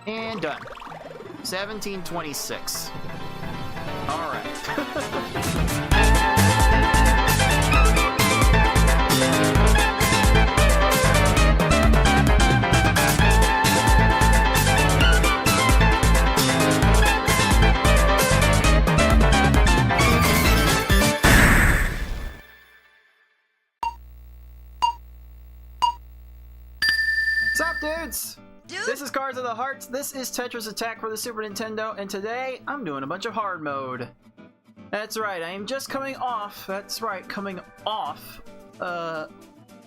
And done. 1726. All right. What's up, dudes? This is Cards of the Heart. This is Tetris Attack for the Super Nintendo, and today I'm doing a bunch of hard mode. That's right, I am just coming off,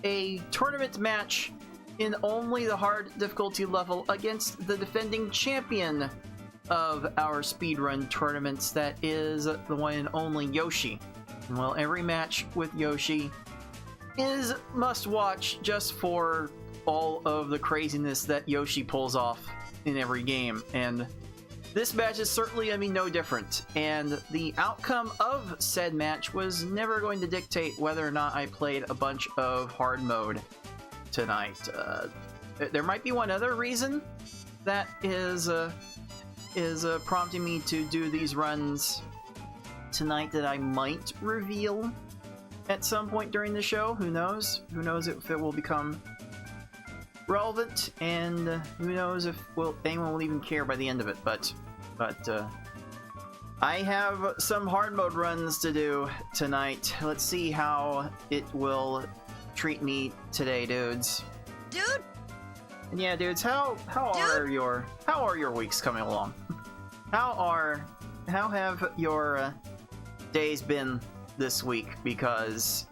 a tournament match in only the hard difficulty level against the defending champion of our speedrun tournaments, that is the one and only Yoshi. And well, every match with Yoshi is must watch just for all of the craziness that Yoshi pulls off in every game, and this match is certainly, no different. And the outcome of said match was never going to dictate whether or not I played a bunch of hard mode tonight. There might be one other reason that is prompting me to do these runs tonight that I might reveal at some point during the show. Who knows? Who knows if it will become relevant, and who knows if anyone will even care by the end of it. But I have some hard mode runs to do tonight. Let's see how it will treat me today, dudes. Dude. And yeah, dudes, how are your weeks coming along? How have your days been this week? Because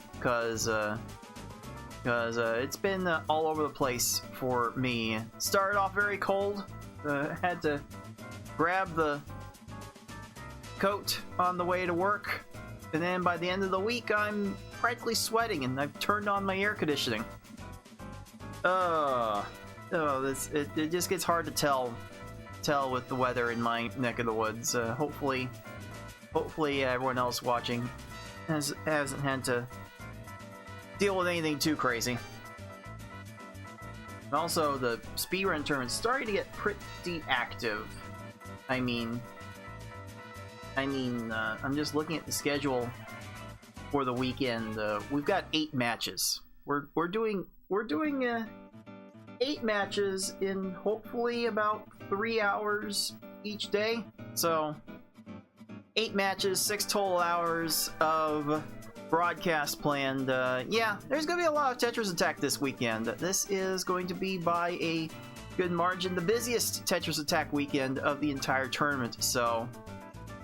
it's been all over the place for me. Started off very cold. Had to grab the coat on the way to work, and then by the end of the week, I'm practically sweating, and I've turned on my air conditioning. It just gets hard to tell with the weather in my neck of the woods. Hopefully everyone else watching hasn't had to deal with anything too crazy. And also, the speedrun tournament's starting to get pretty active. I'm just looking at the schedule for the weekend. We've got 8 matches. We're doing 8 matches in hopefully about 3 hours each day. So 8 matches, 6 total hours of broadcast planned. Yeah, there's gonna be a lot of Tetris Attack this weekend. This is going to be, by a good margin, the busiest Tetris Attack weekend of the entire tournament. So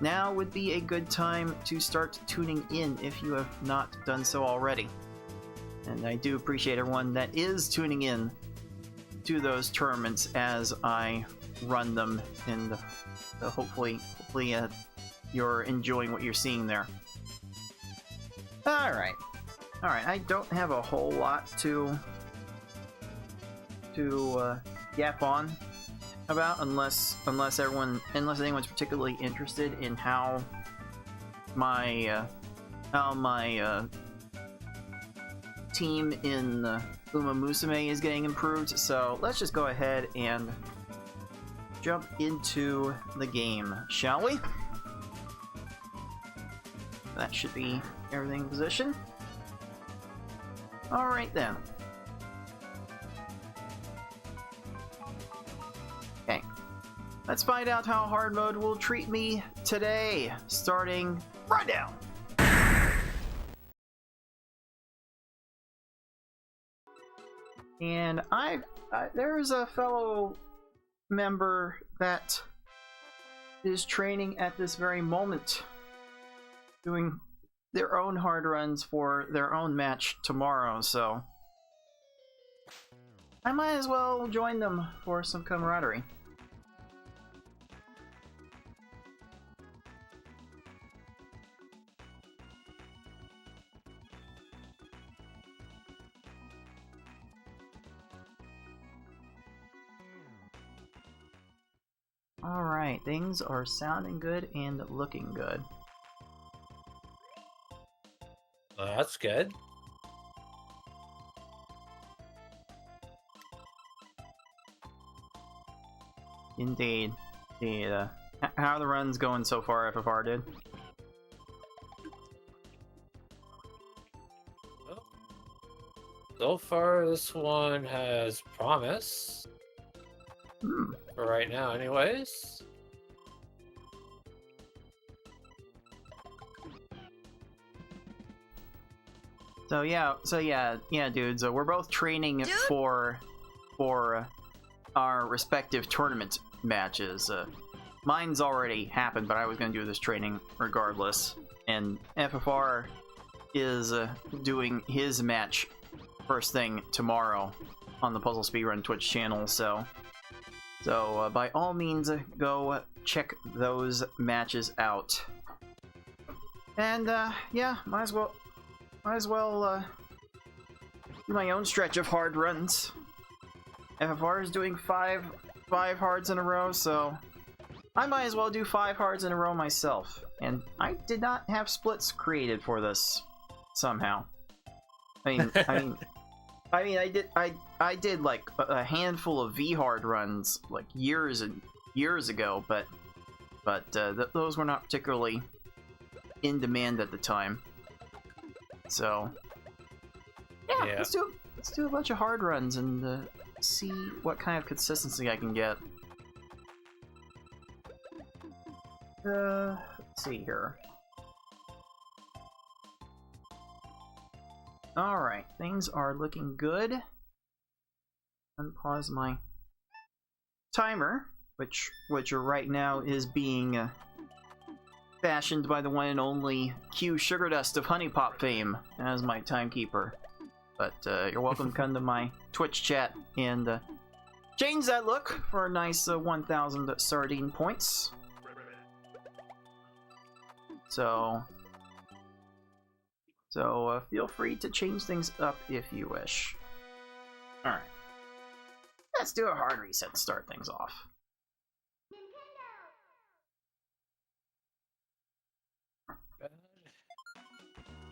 now would be a good time to start tuning in if you have not done so already. And I do appreciate everyone that is tuning in to those tournaments as I run them, and hopefully you're enjoying what you're seeing there. Alright, I don't have a whole lot to yap on about, unless anyone's particularly interested in how my team in Uma Musume is getting improved. So let's just go ahead and jump into the game, shall we? That should be everything in position. Alright then. Okay. Let's find out how hard mode will treat me today, starting right now. And there's a fellow member that is training at this very moment, doing their own hard runs for their own match tomorrow, so I might as well join them for some camaraderie. Alright, things are sounding good and looking good. Well, that's good. Indeed. Indeed. How are the runs going so far, FFR, dude? So far, this one has promise. For right now, anyways. So yeah, dudes. We're both training for our respective tournament matches. Mine's already happened, but I was gonna do this training regardless. And FFR is doing his match first thing tomorrow on the Puzzle Speedrun Twitch channel. So by all means, go check those matches out. And yeah, might as well do my own stretch of hard runs. FFR is doing five hards in a row, so I might as well do 5 hards in a row myself. And I did not have splits created for this somehow. I did like a handful of V hard runs like years and years ago, but those were not particularly in demand at the time. So yeah. Let's do a bunch of hard runs and see what kind of consistency I can get. Let's see here. Alright, things are looking good. Unpause my timer, which right now is being fashioned by the one and only Q Sugardust of Honey Pop fame as my timekeeper. But you're welcome to come to my Twitch chat and change that look for a nice 1,000 sardine points. So feel free to change things up if you wish. Alright. Let's do a hard reset to start things off.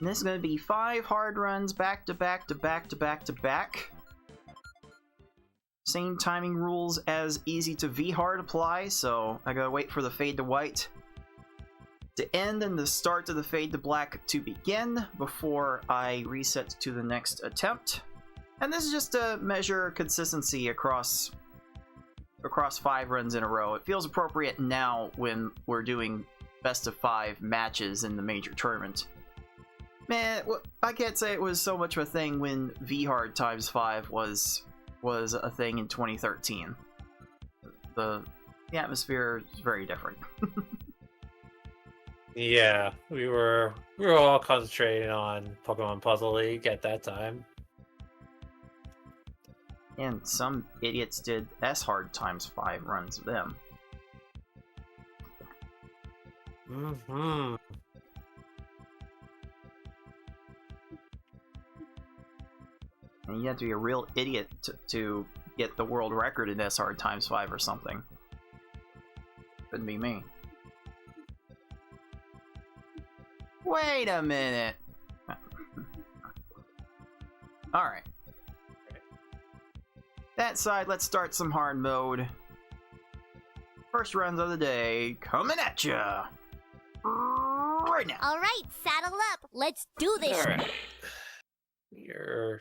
And this is going to be 5 hard runs back to back to back to back to back. Same timing rules as easy to V hard apply, so I gotta wait for the fade to white to end and the start of the fade to black to begin before I reset to the next attempt. And this is just to measure consistency across 5 runs in a row. It feels appropriate now when we're doing best of 5 matches in the major tournament. Man, I can't say it was so much of a thing when V-Hard times 5 was a thing in 2013. The atmosphere is very different. Yeah, we were all concentrating on Pokemon Puzzle League at that time. And some idiots did S-Hard times 5 runs of them. Mm-hmm. And you have to be a real idiot to get the world record in S-Hard times 5 or something. Couldn't be me. Wait a minute! Alright. That side, let's start some hard mode. First runs of the day, coming at ya! Right now! Alright, saddle up! Let's do this! Alright. You're...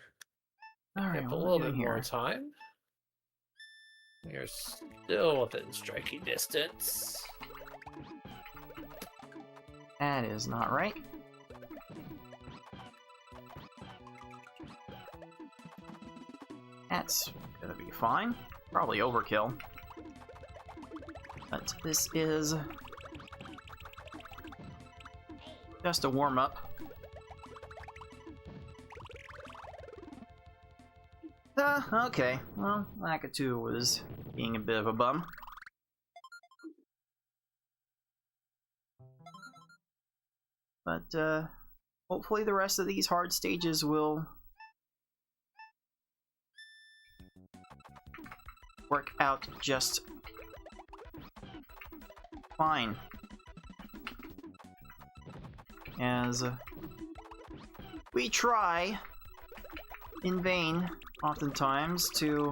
Alright, have a little bit more time. You're still within striking distance. That is not right. That's gonna be fine. Probably overkill. But this is just a warm-up. Okay. Well, Lakitu was being a bit of a bum. But, hopefully the rest of these hard stages will work out just fine. As we try, in vain, oftentimes, to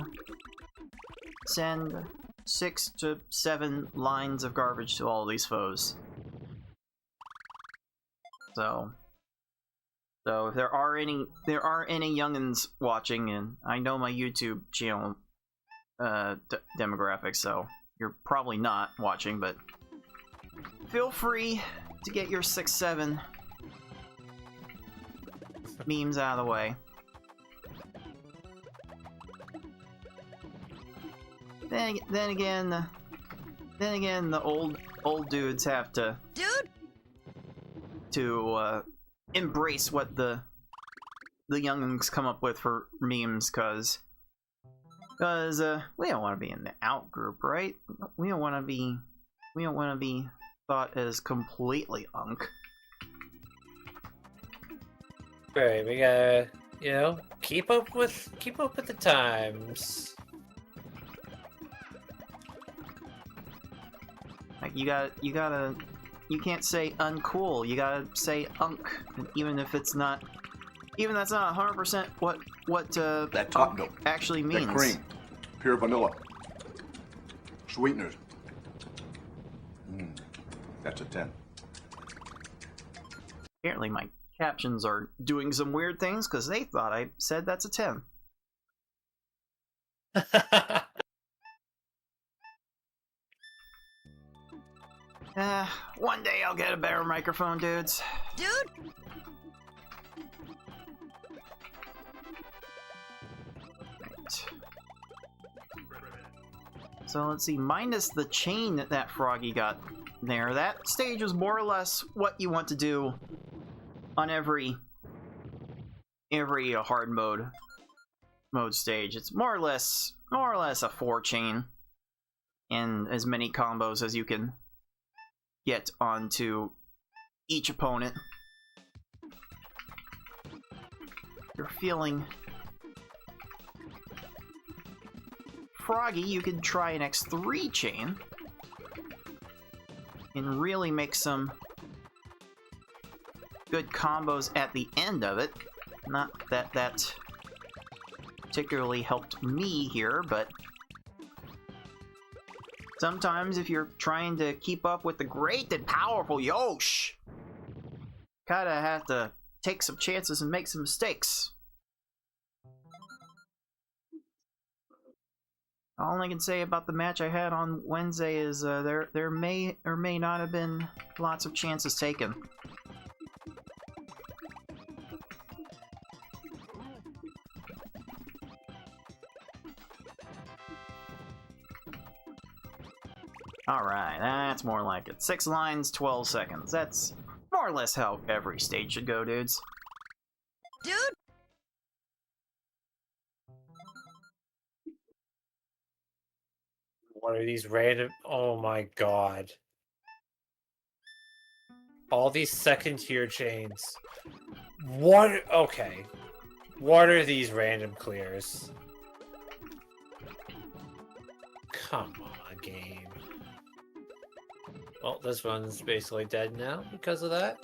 send 6 to 7 lines of garbage to all of these foes. So if there are any youngins watching, and I know my YouTube channel demographics, so you're probably not watching, but feel free to get your 6-7 memes out of the way. Then again, the old dudes have to embrace what the youngins come up with for memes, cause we don't want to be in the out group, right? We don't want to be thought as completely unk. Right, we gotta, you know, keep up with the times. Like you can't say uncool. You gotta say unk, and even if that's not 100% what that top milk actually means. That cream, pure vanilla, sweeteners. That's a 10. Apparently, my captions are doing some weird things because they thought I said that's a 10. One day I'll get a better microphone, dudes. Right. So let's see, minus the chain that Froggy got there, that stage was more or less what you want to do on every hard mode stage. It's more or less a 4 chain and as many combos as you can get onto each opponent. If you're feeling froggy, you could try an X3 chain and really make some good combos at the end of it. Not that that particularly helped me here, but sometimes if you're trying to keep up with the great and powerful Yosh, kinda have to take some chances and make some mistakes. All I can say about the match I had on Wednesday is there may or may not have been lots of chances taken. Alright, that's more like it. 6 lines, 12 seconds. That's more or less how every stage should go, dudes. Dude! What are these random... Oh my god. All these second tier chains. What? Okay. What are these random clears? Come on, game. Well, this one's basically dead now because of that.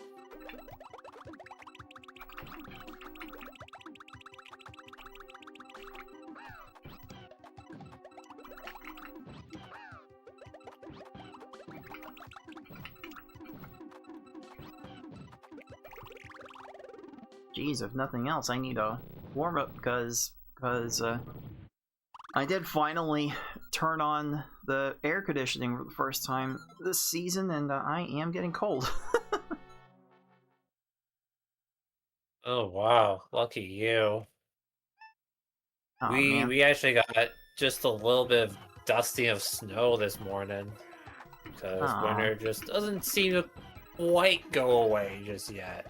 Geez, if nothing else, I need a warm-up because I did finally turn on the air conditioning for the first time this season, and I am getting cold. Oh wow, lucky you. Oh, We actually got just a little bit of dusting of snow this morning because winter just doesn't seem to quite go away just yet.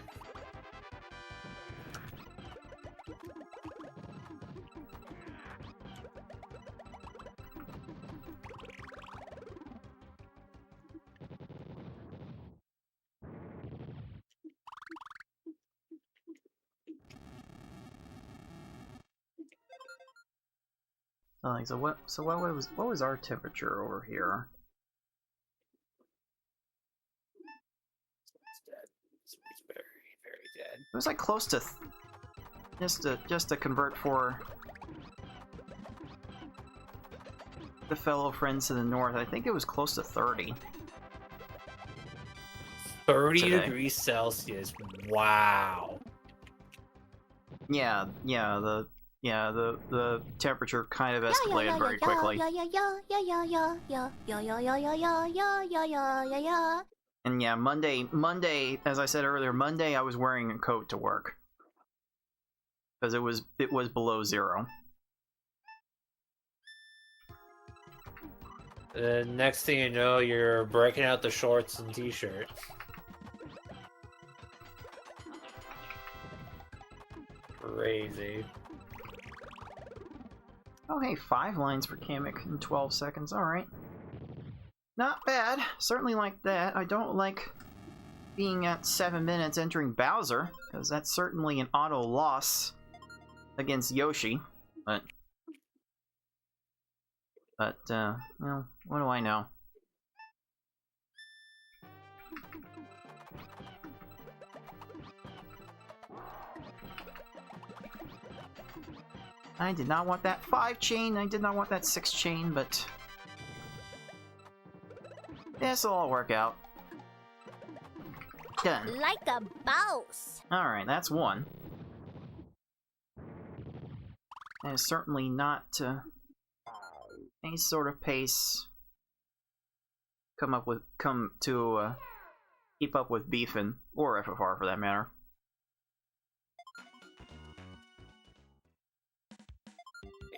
So what was our temperature over here? It's dead. It's very, very dead. It was like close to just to convert for the fellow friends to the north. I think it was close to 30. 30 today. degrees Celsius. Wow. Yeah, the temperature kind of escalated very quickly. And yeah, Monday, as I said earlier, Monday I was wearing a coat to work because it was below 0. Next thing you know, you're breaking out the shorts and t-shirt. Crazy. Oh hey, 5 lines for Kamek in 12 seconds. Alright. Not bad. Certainly like that. I don't like being at 7 minutes entering Bowser, because that's certainly an auto loss against Yoshi. But well, what do I know? I did not want that 5 chain, I did not want that 6 chain, but this'll all work out. Done. Like a boss. Alright, that's 1. That is certainly not any sort of pace keep up with Beefin, or FFR for that matter.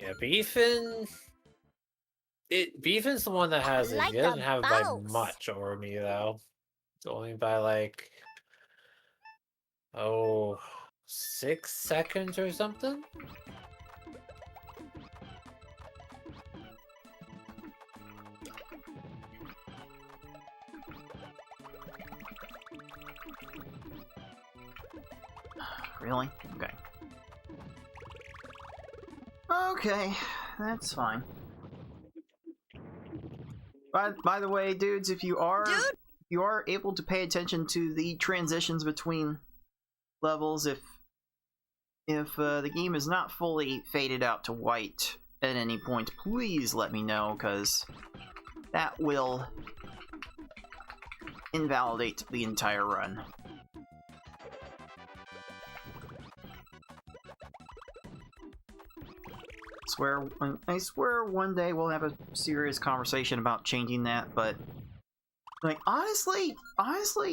Yeah, Beefin's the one that has it. Like He doesn't a have it by boss. much over me though. It's only by like 6 seconds or something. Really? Okay. Okay, that's fine. By the way, dudes, if you are able to pay attention to the transitions between levels, if the game is not fully faded out to white at any point, please let me know, because that will invalidate the entire run. I swear one day we'll have a serious conversation about changing that, but like honestly,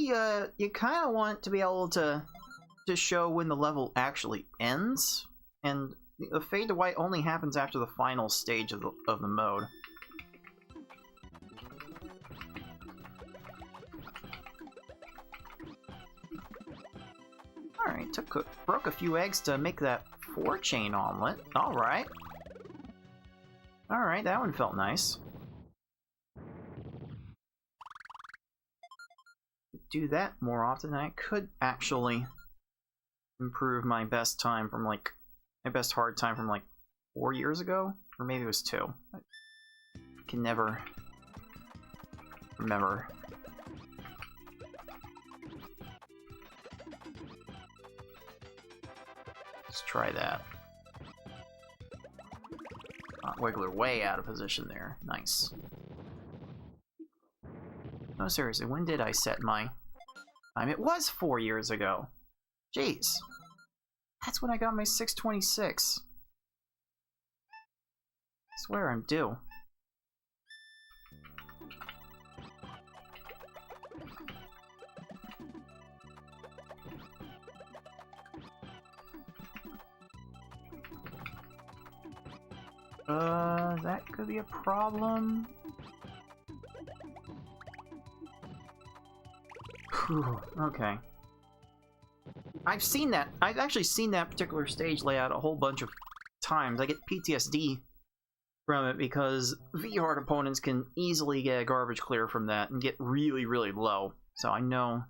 you kind of want to be able to show when the level actually ends, and the fade to white only happens after the final stage of the mode. All right, broke a few eggs to make that 4-chain omelet. All right. Alright, that one felt nice. Do that more often, I could actually improve my best time from like my best hard time from like 4 years ago, or maybe it was 2. I can never remember. Let's try that. Wiggler way out of position there. Nice. No, seriously, when did I set my time? It was 4 years ago. Jeez. That's when I got my 626. I swear I'm due. That could be a problem. Whew, okay. I've seen that. I've actually seen that particular stage layout a whole bunch of times. I get PTSD from it because V-hard opponents can easily get a garbage clear from that and get really, really low. So I know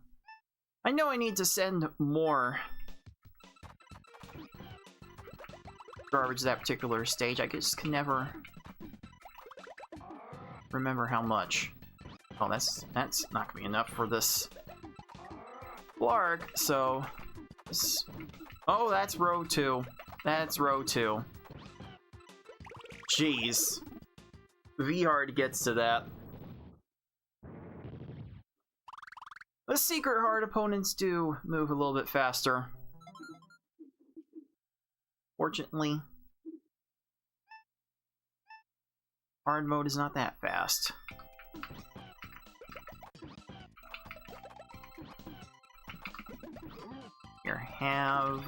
I need to send more garbage to that particular stage. I just can never remember how much. Oh, that's not gonna be enough for this Blarg, so oh, that's row 2. That's row 2. Jeez. V-Hard gets to that. The Secret Hard opponents do move a little bit faster. Fortunately, hard mode is not that fast. Here, have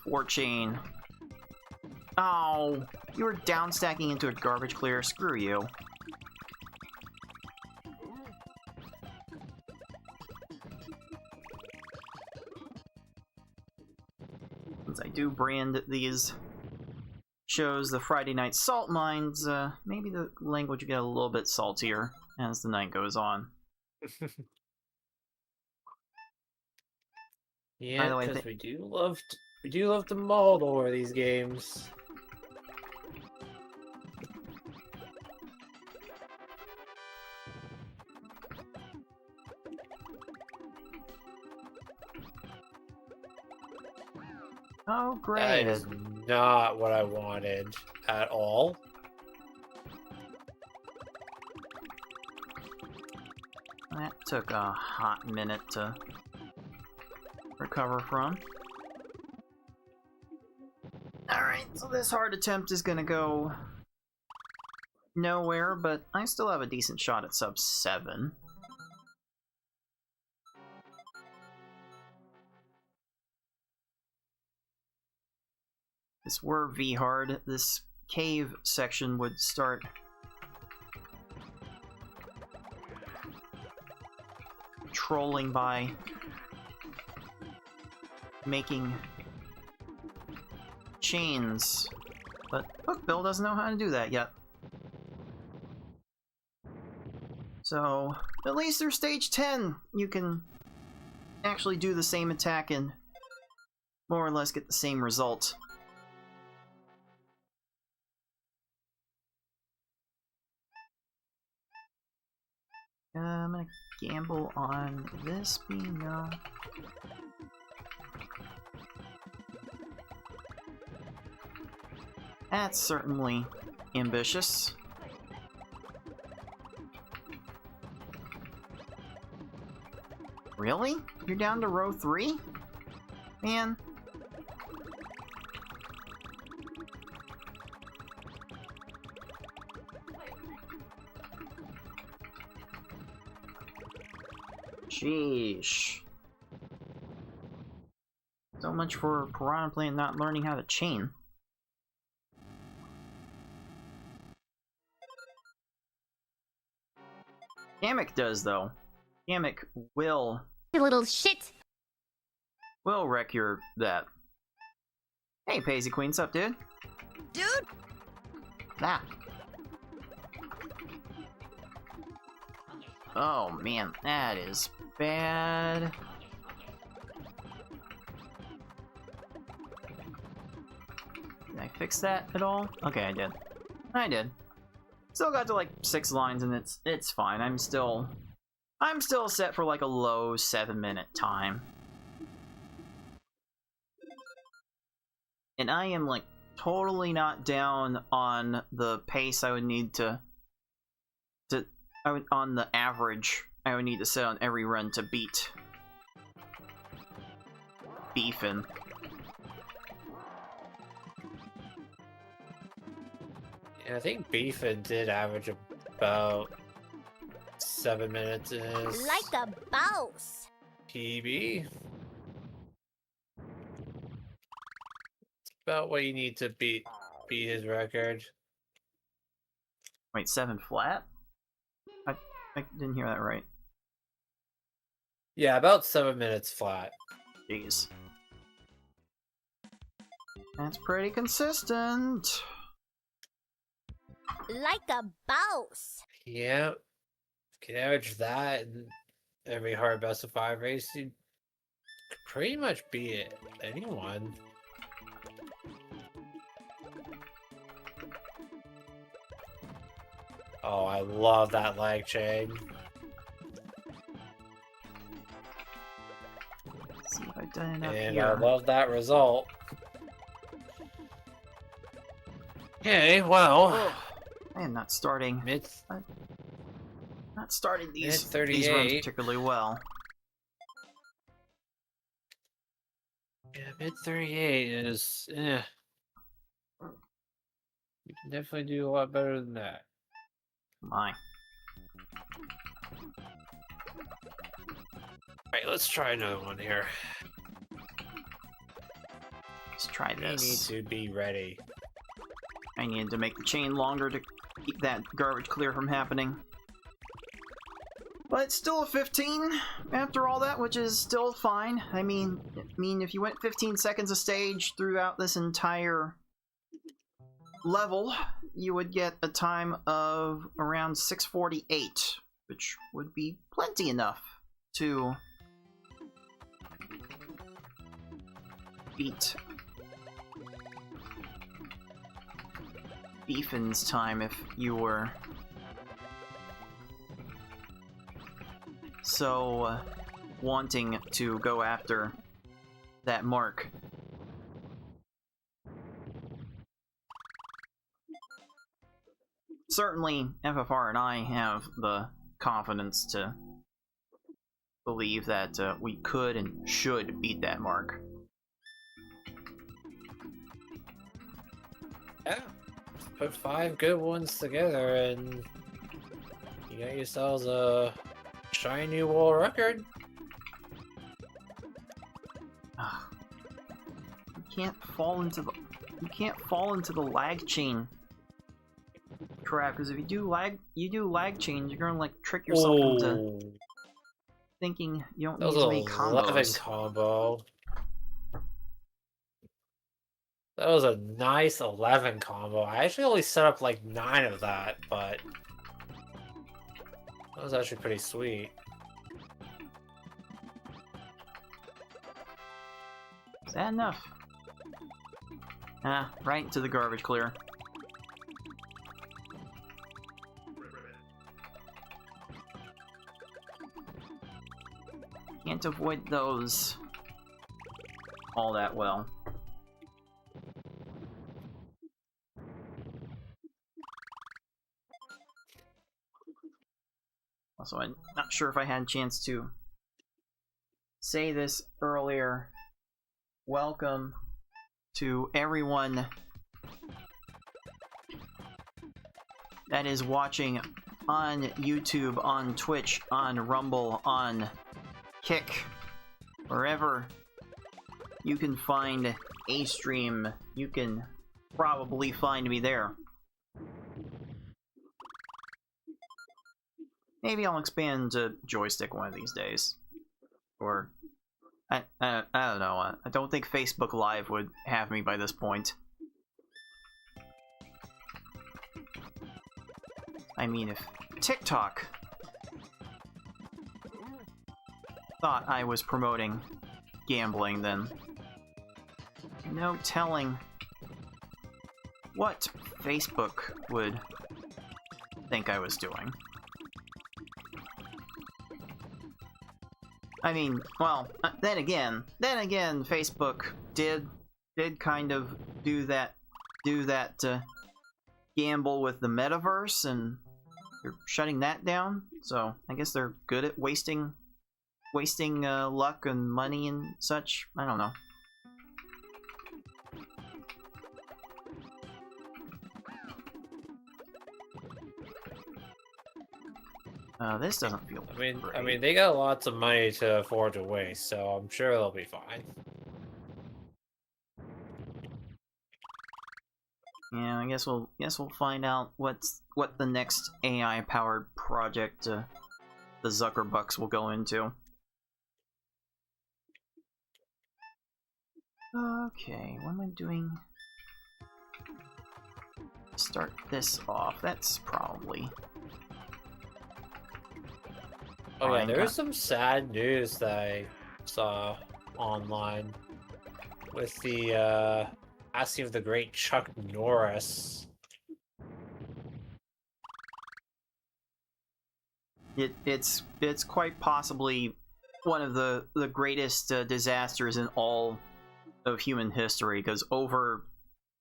4 chain. Oh, you were down stacking into a garbage clear. Screw you. Since I do brand these shows the Friday Night Salt Mines, maybe the language will get a little bit saltier as the night goes on. Yeah, because we do love to mull over these games. Oh, great. That is not what I wanted at all. That took a hot minute to recover from. Alright, so this hard attempt is gonna go nowhere, but I still have a decent shot at sub 7. If this were V-Hard, this cave section would start trolling by making chains, but Hookbill doesn't know how to do that yet. So, at least through stage 10, you can actually do the same attack and more or less get the same result. I'm gonna gamble on this being no. That's certainly ambitious. Really? You're down to row 3? Man. Sheesh. So much for Piranha Plant not learning how to chain. Kamek does, though. Kamek will... You little shit! Will wreck your... that. Hey, Paisley Queen, what's up, dude? Dude! Ah. Oh, man, that is bad. Did I fix that at all? Okay, I did. I did. Still got to like 6 lines and it's fine. I'm still set for like a low 7-minute time. And I am like totally not down on the pace I would need on the average I would need to set on every run to beat Beefin. Yeah, I think Beefin did average about 7 minutes in his Like a boss! PB. It's about what you need to beat his record. Wait, 7 flat? I didn't hear that right. Yeah, about 7 minutes flat. Jeez. That's pretty consistent. Like a boss! Yeah. If you can average that in every hard best of 5 race, you could pretty much beat anyone. Oh, I love that lag chain. Let's see if I've done enough And here. I love that result. Okay, well, I am not starting. Not starting these runs 38. particularly well. Yeah, mid 38 is. You can definitely do a lot better than that. My. Alright, let's try another one here. Let's try We need this. to be ready. I needed to make the chain longer to keep that garbage clear from happening. But it's still a 15 after all that, which is still fine. I mean, if you went 15 seconds a stage throughout this entire level, you would get a time of around 6:48, which would be plenty enough to beat Beefin's time if you were so wanting to go after that mark. Certainly, FFR and I have the confidence to believe that we could and should beat that mark. Yeah. Put 5 good ones together and you got yourselves a shiny new world record. You can't fall into the lag chain trap, because if you do lag chains, you're gonna like trick yourself into thinking you don't That need was as many an combos. 11 combo. That was a nice 11 combo. I actually only set up like 9 of that, but that was actually pretty sweet. Is that enough? Ah, right into the garbage clear. Can't avoid those all that well. Also, I'm not sure if I had a chance to say this earlier. Welcome to everyone that is watching on YouTube, on Twitch, on Rumble, on Kick, wherever you can find a stream, you can probably find me there. Maybe I'll expand to joystick one of these days. Or, I don't know, I don't think Facebook Live would have me by this point. I mean, if TikTok thought I was promoting gambling, then no telling what Facebook would think I was doing. I mean, well, then again, Facebook did kind of do that gamble with the metaverse, and they're shutting that down. So I guess they're good at wasting luck and money and such. I don't know. This doesn't feel. I mean, they got lots of money to afford to waste, so I'm sure they'll be fine. Yeah, I guess we'll find out what the next AI-powered project the Zuckerbucks will go into. Okay, what am I doing? Start this off. That's probably. Oh yeah, there was some sad news that I saw online with the passing of the great Chuck Norris. It's quite possibly one of the greatest disasters in all of human history, because over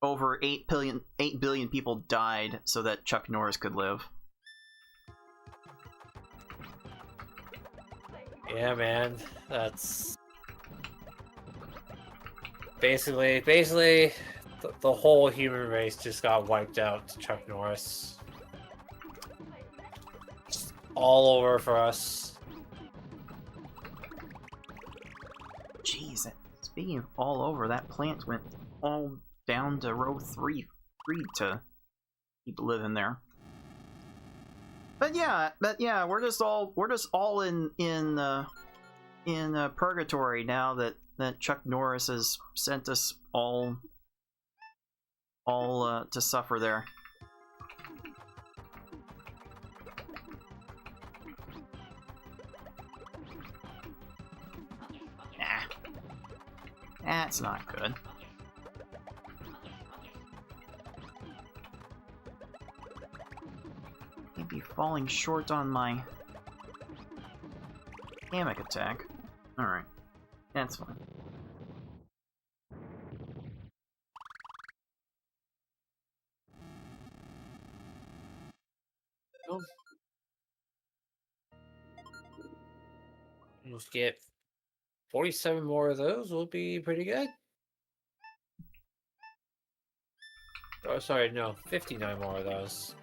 over 8 billion people died so that Chuck Norris could live. Yeah, man, that's basically the whole human race just got wiped out to Chuck Norris. Just all over for us. Jeez, speaking of all over, that plant went all down to row 3 to keep living there. But yeah, we're just all in purgatory now that Chuck Norris has sent us all to suffer there. Nah, that's not good. I'd be falling short on my hammock attack. Alright, that's fine. Oh. Let's get 47 more of those. Will be pretty good. Oh, sorry, no, 59 more of those.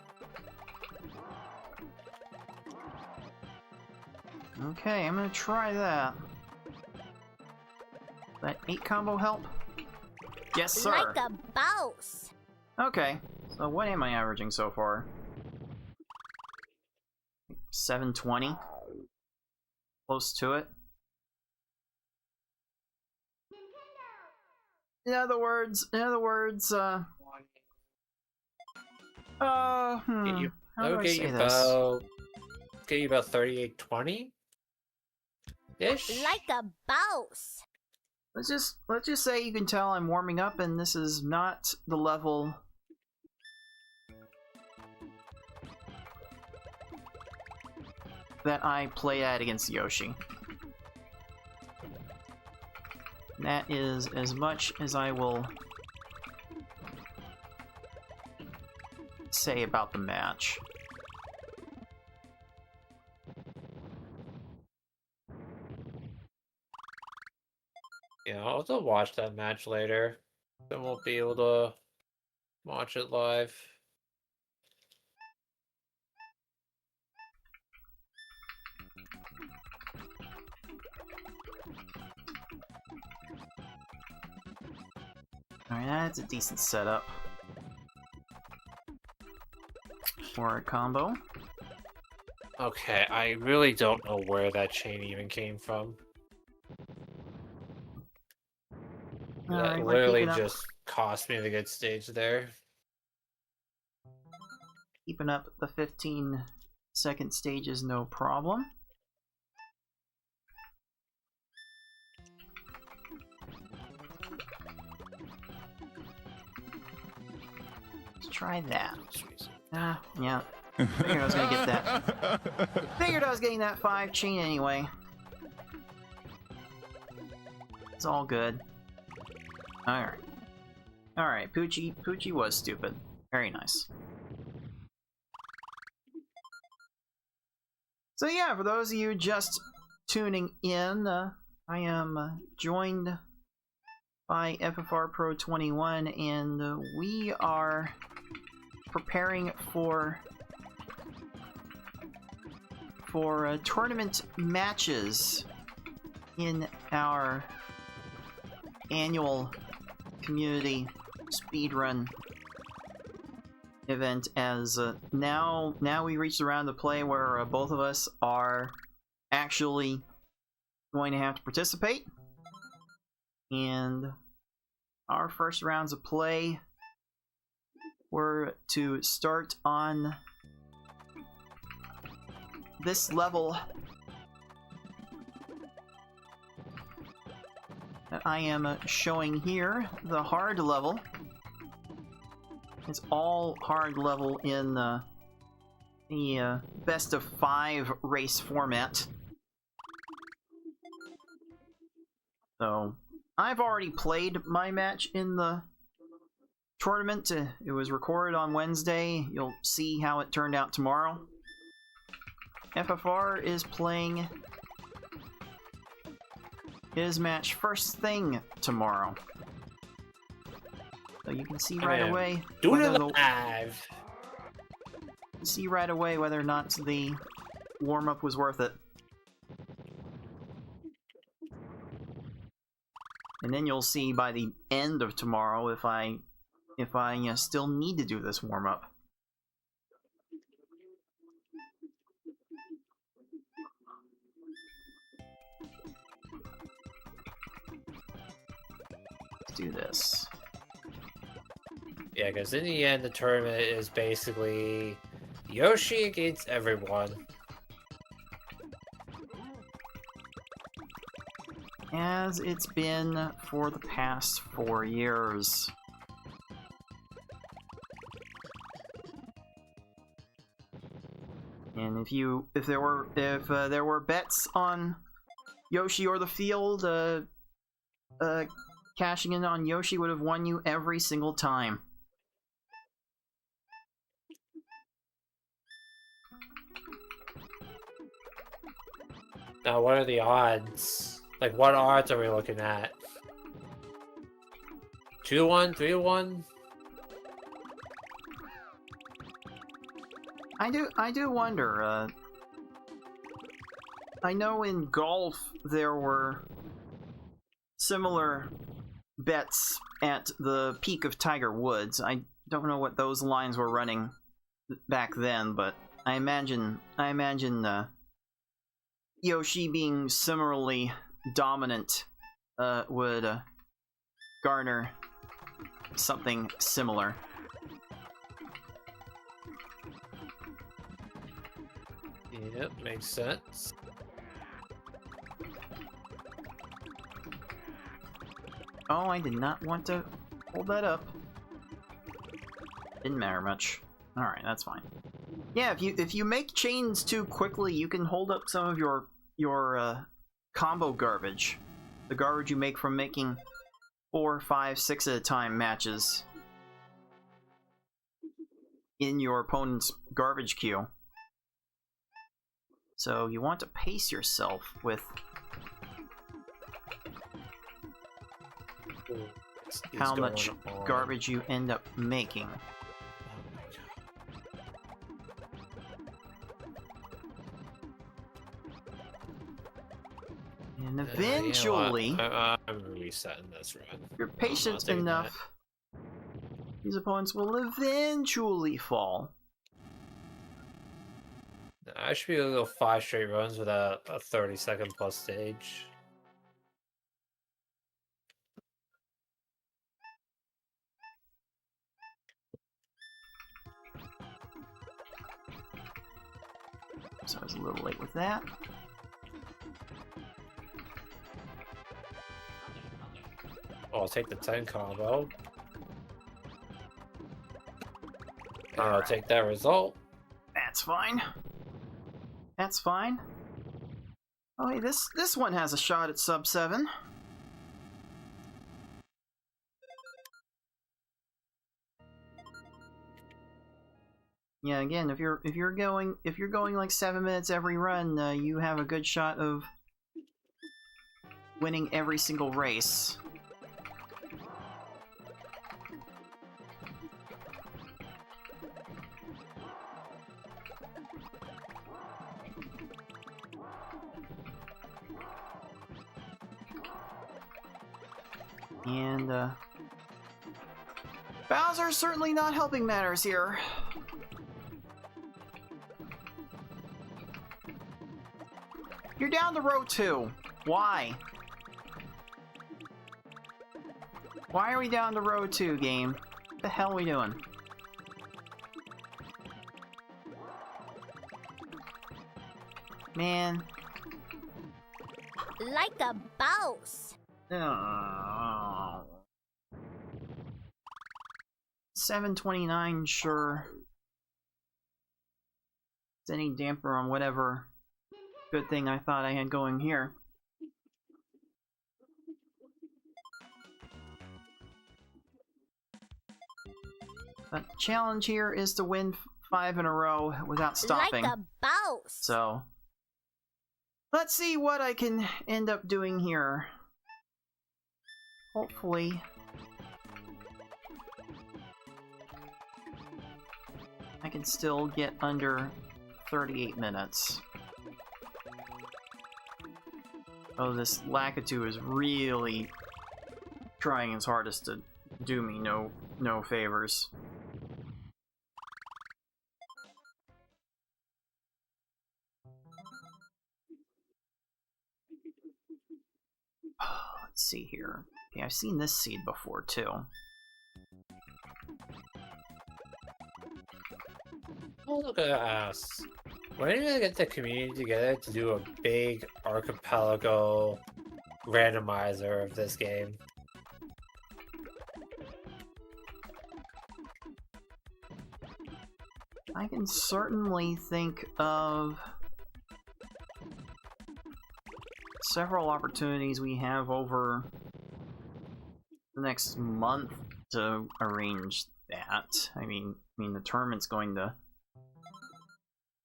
Okay, I'm gonna try that. That 8 combo help? Yes, sir. Like a boss. Okay, so what am I averaging so far? 720? Close to it. In other words, how do I say this? Get you about 3820 ish. Like a boss. Let's just say you can tell I'm warming up, and this is not the level that I play at against Yoshi. That is as much as I will say about the match. Yeah, I'll have to watch that match later. Then we'll be able to watch it live. Alright, that's a decent setup for a combo. Okay, I really don't know where that chain even came from. That Alright, literally just cost me the good stage there. Keeping up the 15-second stage is no problem. Let's try that. Yeah. Figured I was gonna get that. Figured I was getting that 5 chain anyway. It's all good. Alright. Alright, Poochie was stupid. Very nice. So yeah, for those of you just tuning in, I am joined by FFR Pro 21, and we are preparing for tournament matches in our annual community speedrun event, as now we reached around the play where both of us are actually going to have to participate, and our first rounds of play were to start on this level that I am showing here, the hard level. It's all hard level in the best of 5 race format. So I've already played my match in the tournament. It was recorded on Wednesday. You'll see how it turned out tomorrow. FFR is playing his match first thing tomorrow. So you can see right away live. See right away whether or not the warm-up was worth it. And then you'll see by the end of tomorrow if I still need to do this warm-up. Let's do this. Yeah, because in the end, the tournament is basically Yoshi against everyone. As it's been for the past 4 years. And if there were bets on Yoshi or the field, cashing in on Yoshi would have won you every single time. Now, what are the odds? Like, what odds are we looking at? 2-1, 3-1? I do wonder. I know in golf there were similar bets at the peak of Tiger Woods. I don't know what those lines were running back then, but I imagine Yoshi being similarly dominant would garner something similar. Yep, makes sense. Oh, I did not want to hold that up. Didn't matter much. Alright, that's fine. Yeah, if you make chains too quickly, you can hold up some of your combo garbage. The garbage you make from making 4, 5, 6 at a time matches in your opponent's garbage queue. So you want to pace yourself with how much garbage you end up making. And eventually, you know I'm resetting this run. if you're patient enough, these opponents will eventually fall. I should be able to go 5 straight runs without a 30-second plus stage. So I was a little late with that. Oh, I'll take the 10 combo. And I'll take that result. That's fine. That's fine. Oh, hey, this one has a shot at sub 7. Yeah, again, if you're going like 7 minutes every run, you have a good shot of winning every single race. And Bowser's certainly not helping matters here. You're down to row 2. Why? Why are we down to row 2, game? What the hell are we doing? Man. Like a boss. Oh. 729, sure. It's any damper on whatever good thing I thought I had going here. But the challenge here is to win 5 in a row without stopping. Like a boss. So, let's see what I can end up doing here. Hopefully, I can still get under 38 minutes. Oh, this Lakitu is really trying his hardest to do me no favors. Let's see here. Okay, I've seen this seed before too. Oh, look at us. When are you gonna get the community together to do a big archipelago randomizer of this game? I can certainly think of several opportunities we have over the next month to arrange that. I mean the tournament's going to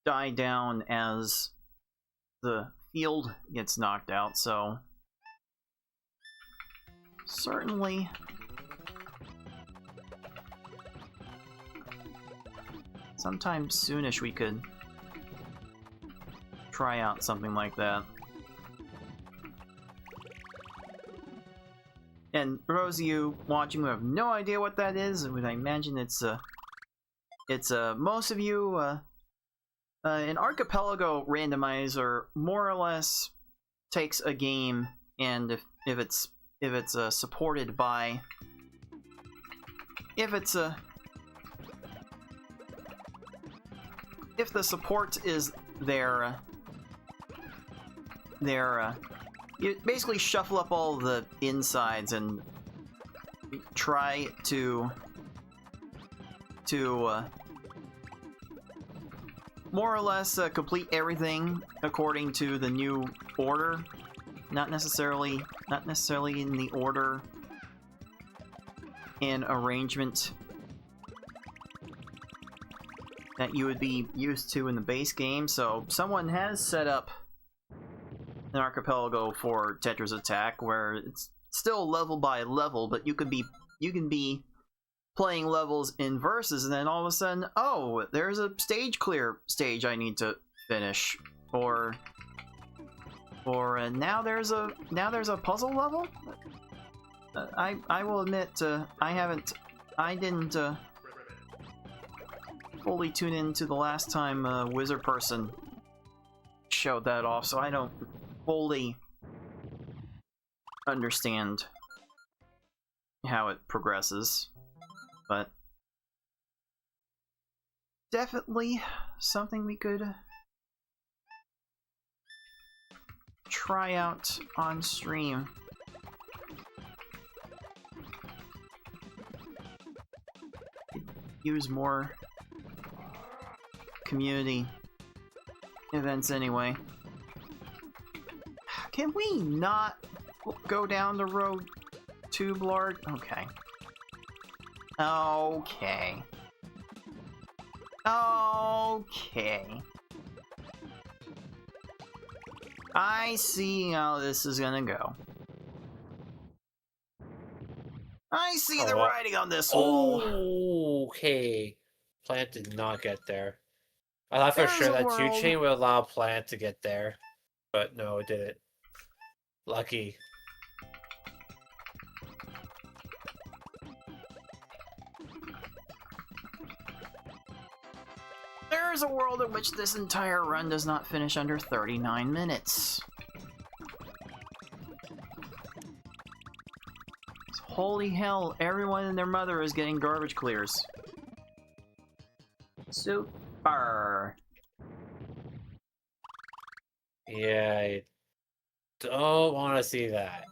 die down as the field gets knocked out, so certainly sometime soonish we could try out something like that. And for those of you watching who have no idea what that is, I imagine it's most of you an archipelago randomizer more or less takes a game, and if it's supported by if the support is there, you basically shuffle up all the insides and try to more or less complete everything according to the new order, not necessarily in the order and arrangement that you would be used to in the base game. So someone has set up an archipelago for Tetris Attack where it's still level by level, but you can be playing levels in verses, and then all of a sudden, oh, there's a stage I need to finish, or now there's a puzzle level. I will admit I didn't fully tune into the last time Wizard Person showed that off, so I don't fully understand how it progresses, but definitely something we could try out on stream. Use more community events anyway. Can we not go down the road to Blard? Okay. Okay. Okay. I see how this is gonna go. I see the writing on this wall. Okay. Plant did not get there. I thought for sure that 2-chain would allow Plant to get there, but no, it didn't. Lucky. There's a world in which this entire run does not finish under 39 minutes. Holy hell, everyone and their mother is getting garbage clears. Super. Yeah, I don't want to see that.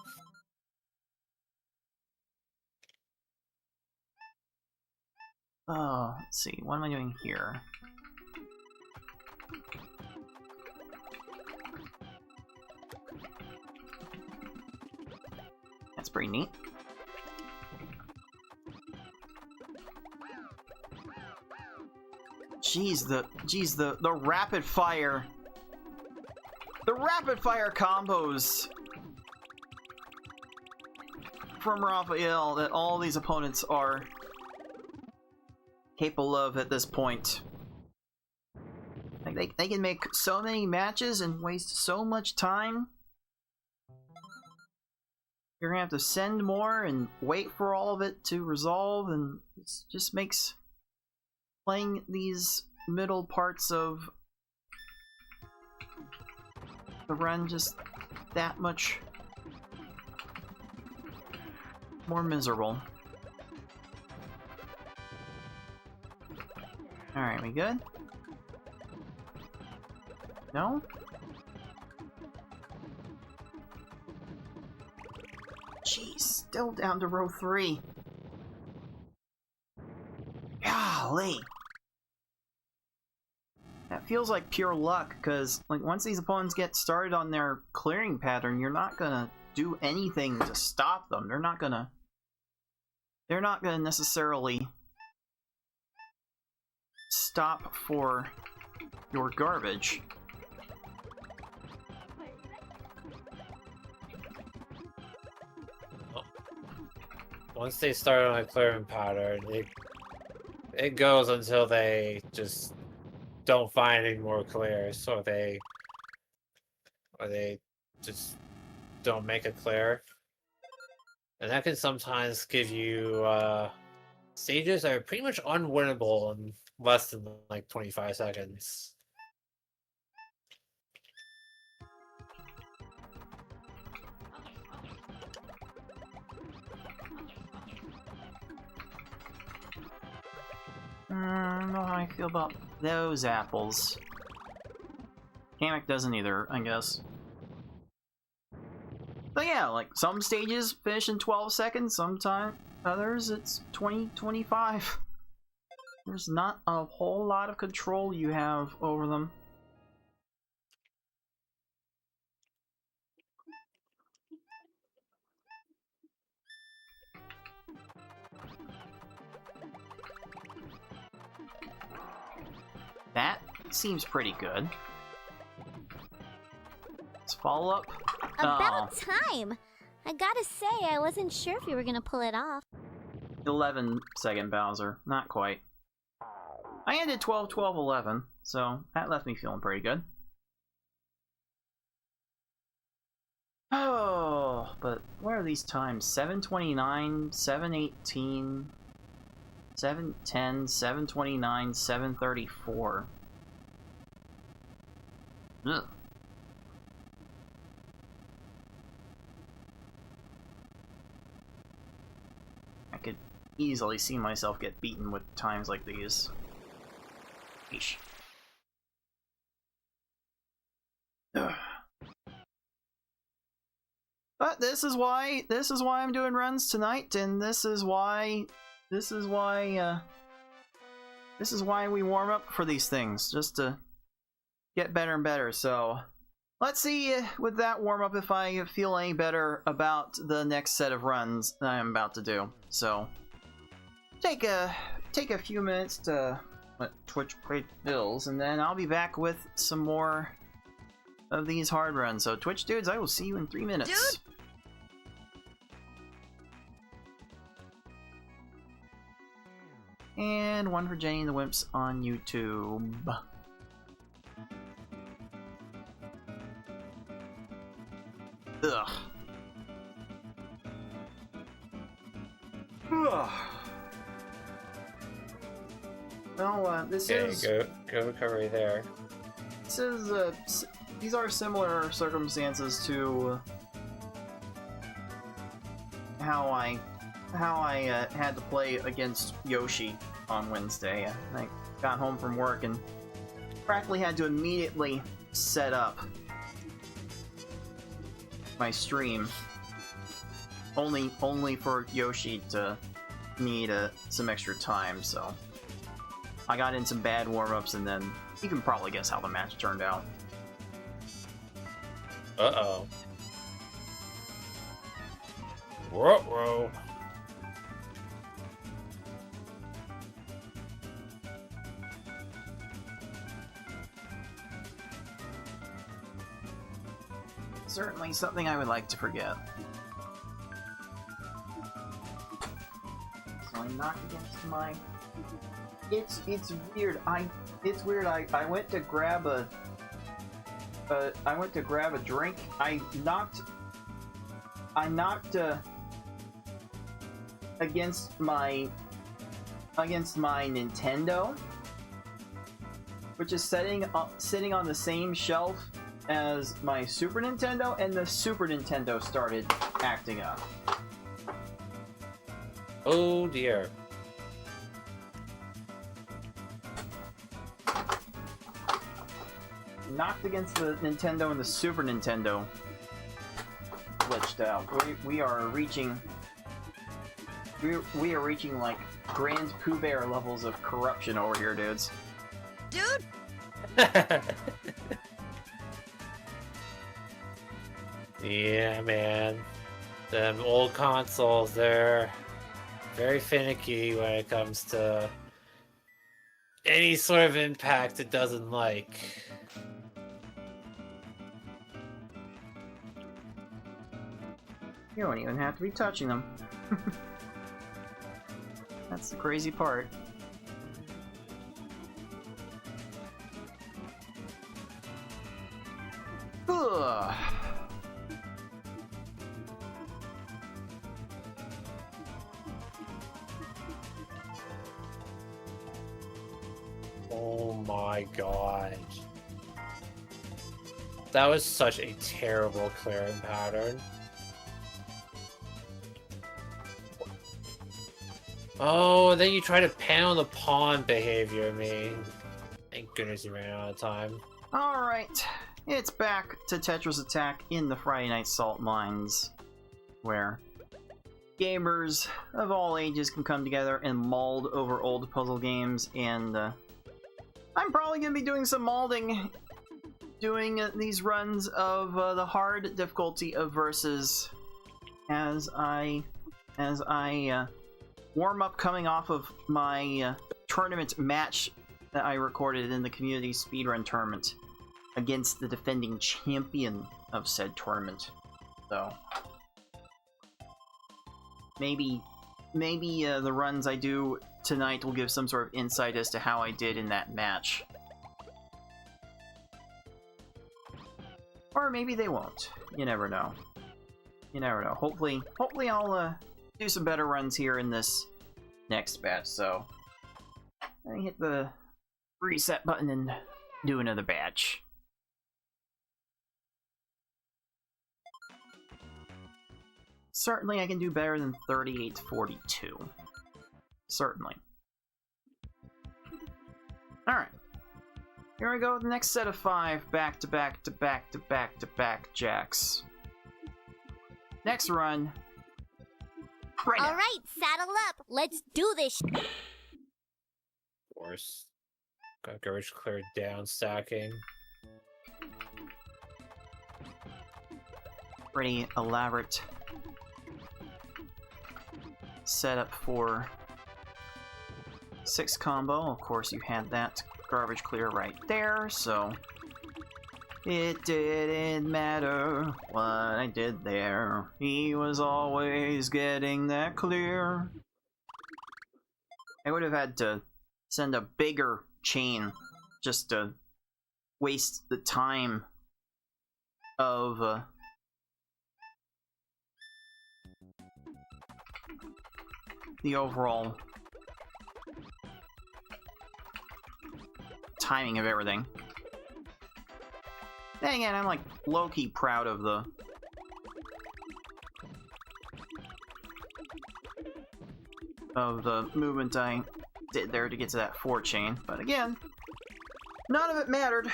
Oh, let's see. What am I doing here? That's pretty neat. the rapid fire. The rapid fire combos from Raphael that all these opponents are capable of at this point. Like they can make so many matches and waste so much time. You're gonna have to send more and wait for all of it to resolve, and it just makes playing these middle parts of the run just that much more miserable. Alright, we good? No? Jeez, still down to row 3. Golly. That feels like pure luck, because like once these opponents get started on their clearing pattern, you're not gonna do anything to stop them. They're not gonna necessarily stop for your garbage. Once they start on a clearing pattern, it goes until they just don't find any more clears, or they just don't make a clear. And that can sometimes give you stages that are pretty much unwinnable in less than like 25 seconds. I don't know how I feel about those apples. Kamek doesn't either, I guess. But yeah, like some stages finish in 12 seconds, sometimes others it's 20, 25. There's not a whole lot of control you have over them. That seems pretty good. Let's follow up. About time! I gotta say, I wasn't sure if you were gonna pull it off. 11-second Bowser. Not quite. I ended 12-12-11, so that left me feeling pretty good. Oh, but what are these times? 7:29, 7:18, 7:10, 7:29, 7:34. Ugh. I could easily see myself get beaten with times like these. Yeesh. Ugh. But this is why I'm doing runs tonight, and this is why we warm up for these things, just to get better and better. So let's see with that warm up if I feel any better about the next set of runs that I'm about to do. So take a few minutes to let Twitch pay bills, and then I'll be back with some more of these hard runs. So Twitch dudes, I will see you in 3 minutes. Dude. And one for Jenny and the Wimps on YouTube. Ugh. Well, this is... go recovery there. This is, these are similar circumstances to how I had to play against Yoshi on Wednesday. I got home from work and practically had to immediately set up my stream, only for Yoshi to need some extra time. So I got in some bad warm-ups, and then you can probably guess how the match turned out. Uh-oh. Ruh-roh. certainly something I would like to forget. So I knocked against my... It's weird. It's weird. I went to grab a drink. I knocked against my Nintendo, which is sitting on the same shelf as my Super Nintendo, and the Super Nintendo started acting up. Oh dear. Knocked against the Nintendo, and the Super Nintendo glitched out. We are reaching like Grand Pooh Bear levels of corruption over here, dudes. Dude! Yeah, man. Them old consoles, they're very finicky when it comes to any sort of impact it doesn't like. You don't even have to be touching them. That's the crazy part. Ugh. Oh my god. That was such a terrible clearing pattern. Oh, and then you try to panel the pawn behavior, me. Thank goodness you ran out of time. Alright, it's back to Tetris Attack in the Friday Night Salt Mines, where gamers of all ages can come together and mold over old puzzle games, and I'm probably going to be doing some molding, doing these runs of the hard difficulty of Versus as I warm up, coming off of my tournament match that I recorded in the community speedrun tournament against the defending champion of said tournament. So maybe the runs I do tonight will give some sort of insight as to how I did in that match. Or maybe they won't. You never know. You never know. Hopefully I'll do some better runs here in this next batch. So let me hit the reset button and do another batch. Certainly I can do better than 38-42. Certainly. Alright. Here we go, the next set of 5 back-to-back-to-back-to-back-to-back jacks. Next run. Right now. Alright, saddle up. Let's do this. Of course. Got garbage cleared down, stacking. Pretty elaborate setup for 6 combo. Of course, you had that garbage clear right there, so it didn't matter what I did there. He was always getting that clear. I would have had to send a bigger chain just to waste the time of the overall timing of everything. Then again, I'm like low-key proud of the movement I did there to get to that 4 chain, but again, none of it mattered.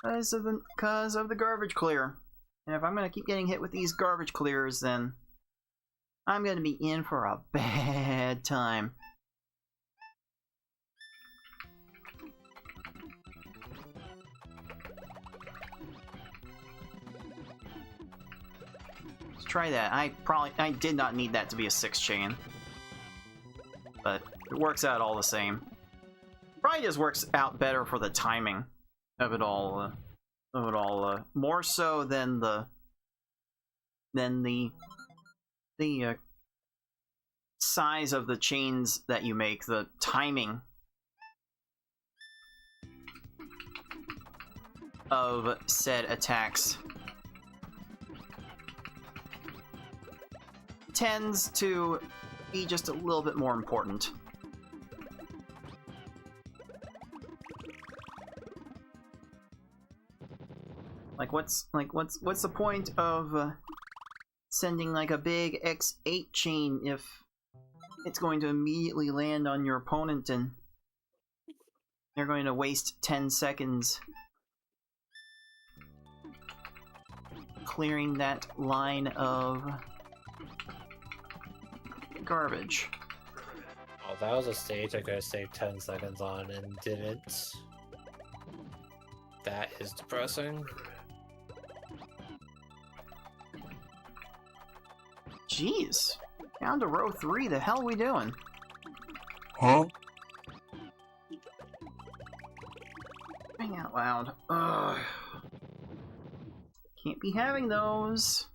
Because of the garbage clear. And if I'm gonna keep getting hit with these garbage clears, then I'm gonna be in for a bad time. Let's try that. I did not need that to be a 6 chain. But it works out all the same. Probably just works out better for the timing of it all. More so than the size of the chains that you make, the timing of said attacks tends to be just a little bit more important. What's the point of sending like a big X8 chain if it's going to immediately land on your opponent and they're going to waste 10 seconds clearing that line of garbage. Oh, that was a stage I could have saved 10 seconds on and didn't. That is depressing. Jeez. Down to row 3, the hell are we doing? Huh? Crying out loud. Ugh. Can't be having those.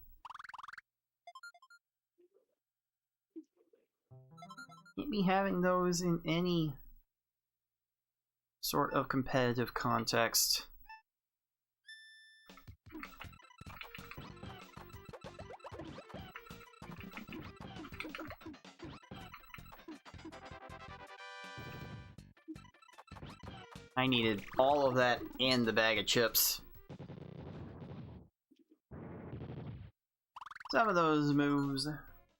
Can't be having those in any sort of competitive context. I needed all of that and the bag of chips. Some of those moves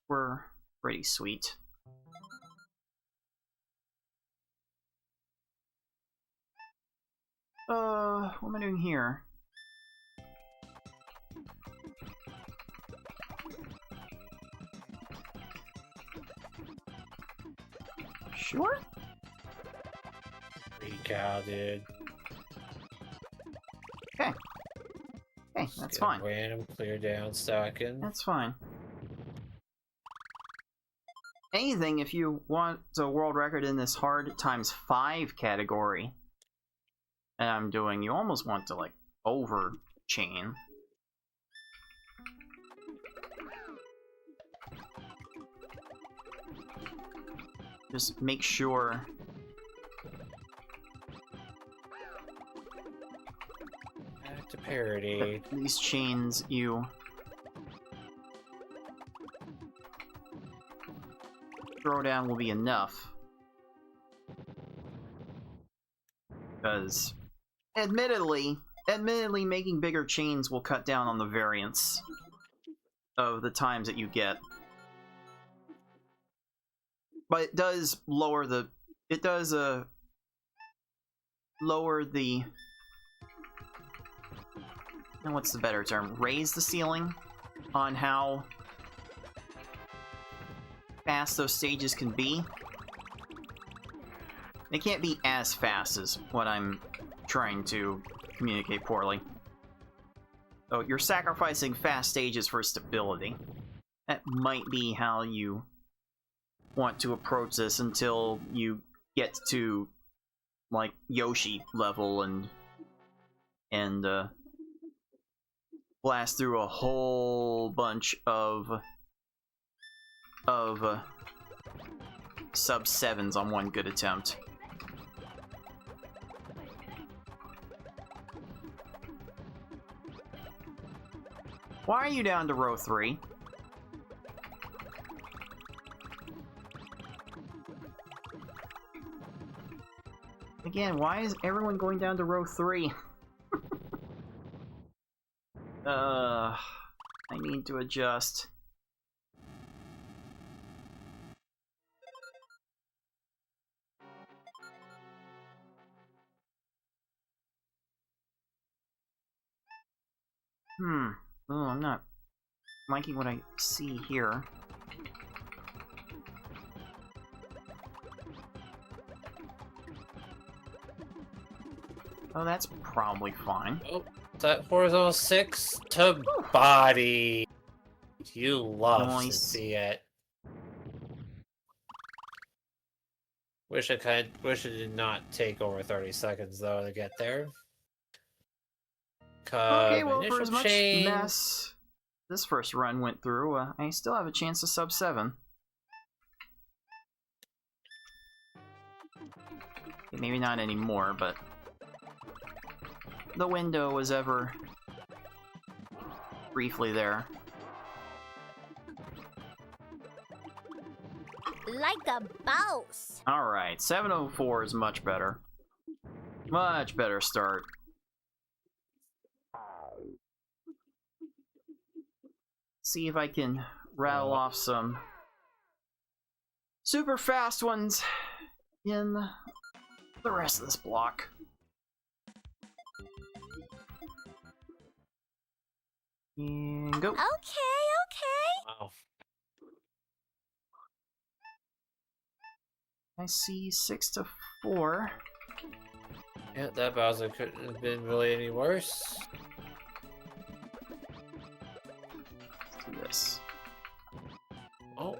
were pretty sweet. What am I doing here? Sure? Cow, dude. Okay. Okay, that's Get fine. Random clear down stacking. That's fine. Anything if you want a world record in this hard times 5 category that I'm doing, you almost want to like over chain. Just make sure Back to parity. these chains you throw down will be enough. Because admittedly making bigger chains will cut down on the variance of the times that you get. But it does lower the and what's the better term? Raise the ceiling on how fast those stages can be. They can't be as fast as what I'm trying to communicate poorly. So you're sacrificing fast stages for stability. That might be how you want to approach this until you get to like Yoshi level and blast through a whole bunch of sub 7s on one good attempt. Why are you down to row 3? Again, why is everyone going down to row 3? I need to adjust. Oh, I'm not liking what I see here. Oh, that's probably fine. Oh, that horizontal 6 to body. You love to Nice. see it. Wish it did not take over 30 seconds though to get there. Okay, well, for initial as much chain. mess this first run went through, I still have a chance to sub 7. Maybe not anymore, but the window was ever briefly there. Like a boss. Alright, 704 is much better. Much better start. See if I can rattle off some super fast ones in the rest of this block. And go. Okay, okay. Wow. I see 6 to 4. Yeah, that Bowser couldn't have been really any worse. Let's do this. Oh,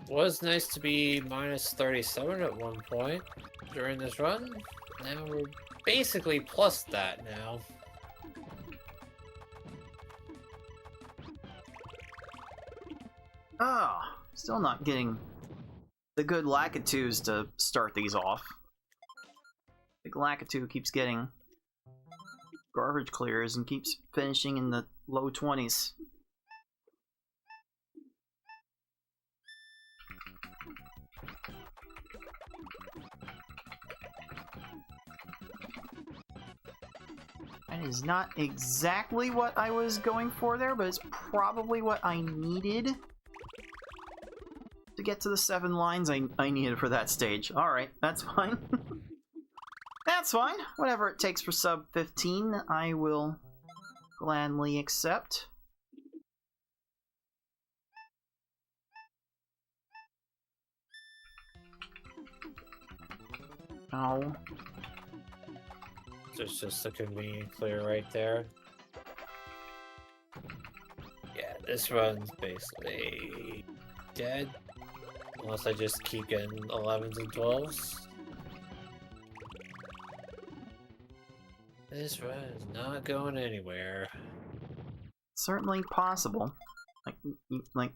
was nice to be minus 37 at one point during this run. Now we're basically plus that now. Oh, still not getting the good Lakitus to start these off. Big Lakitu keeps getting garbage clears and keeps finishing in the low 20s. That is not exactly what I was going for there, but it's probably what I needed to get to the 7 lines I needed for that stage. Alright, that's fine. That's fine. Whatever it takes for sub 15, I will gladly accept. Oh. There's just a convenient clear right there. Yeah, this run's basically dead. Unless I just keep getting 11s and 12s. This run is not going anywhere. Certainly possible. Like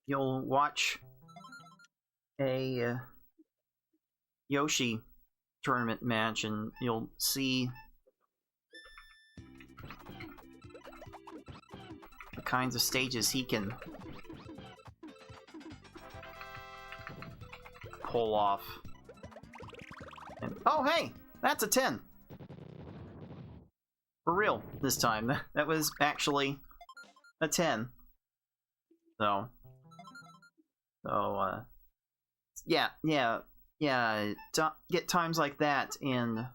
you'll watch a Yoshi tournament match and you'll see the kinds of stages he can pull off. And, oh hey, that's a 10. For real this time. That was actually a 10. So yeah, get times like that and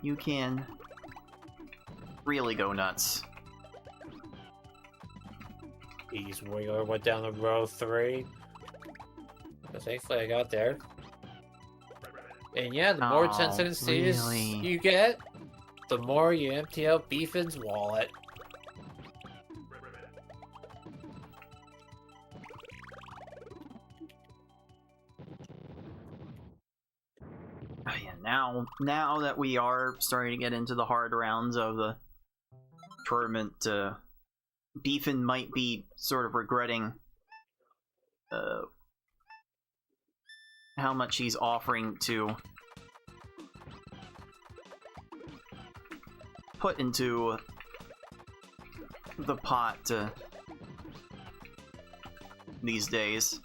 you can really go nuts. Jeez, Warrior went down to row 3. But thankfully I got there. And yeah, the more 10-second stages you get, the more you empty out Beefin's wallet. Oh, yeah, now that we are starting to get into the hard rounds of the tournament, Beefin might be sort of regretting how much he's offering to put into the pot these days.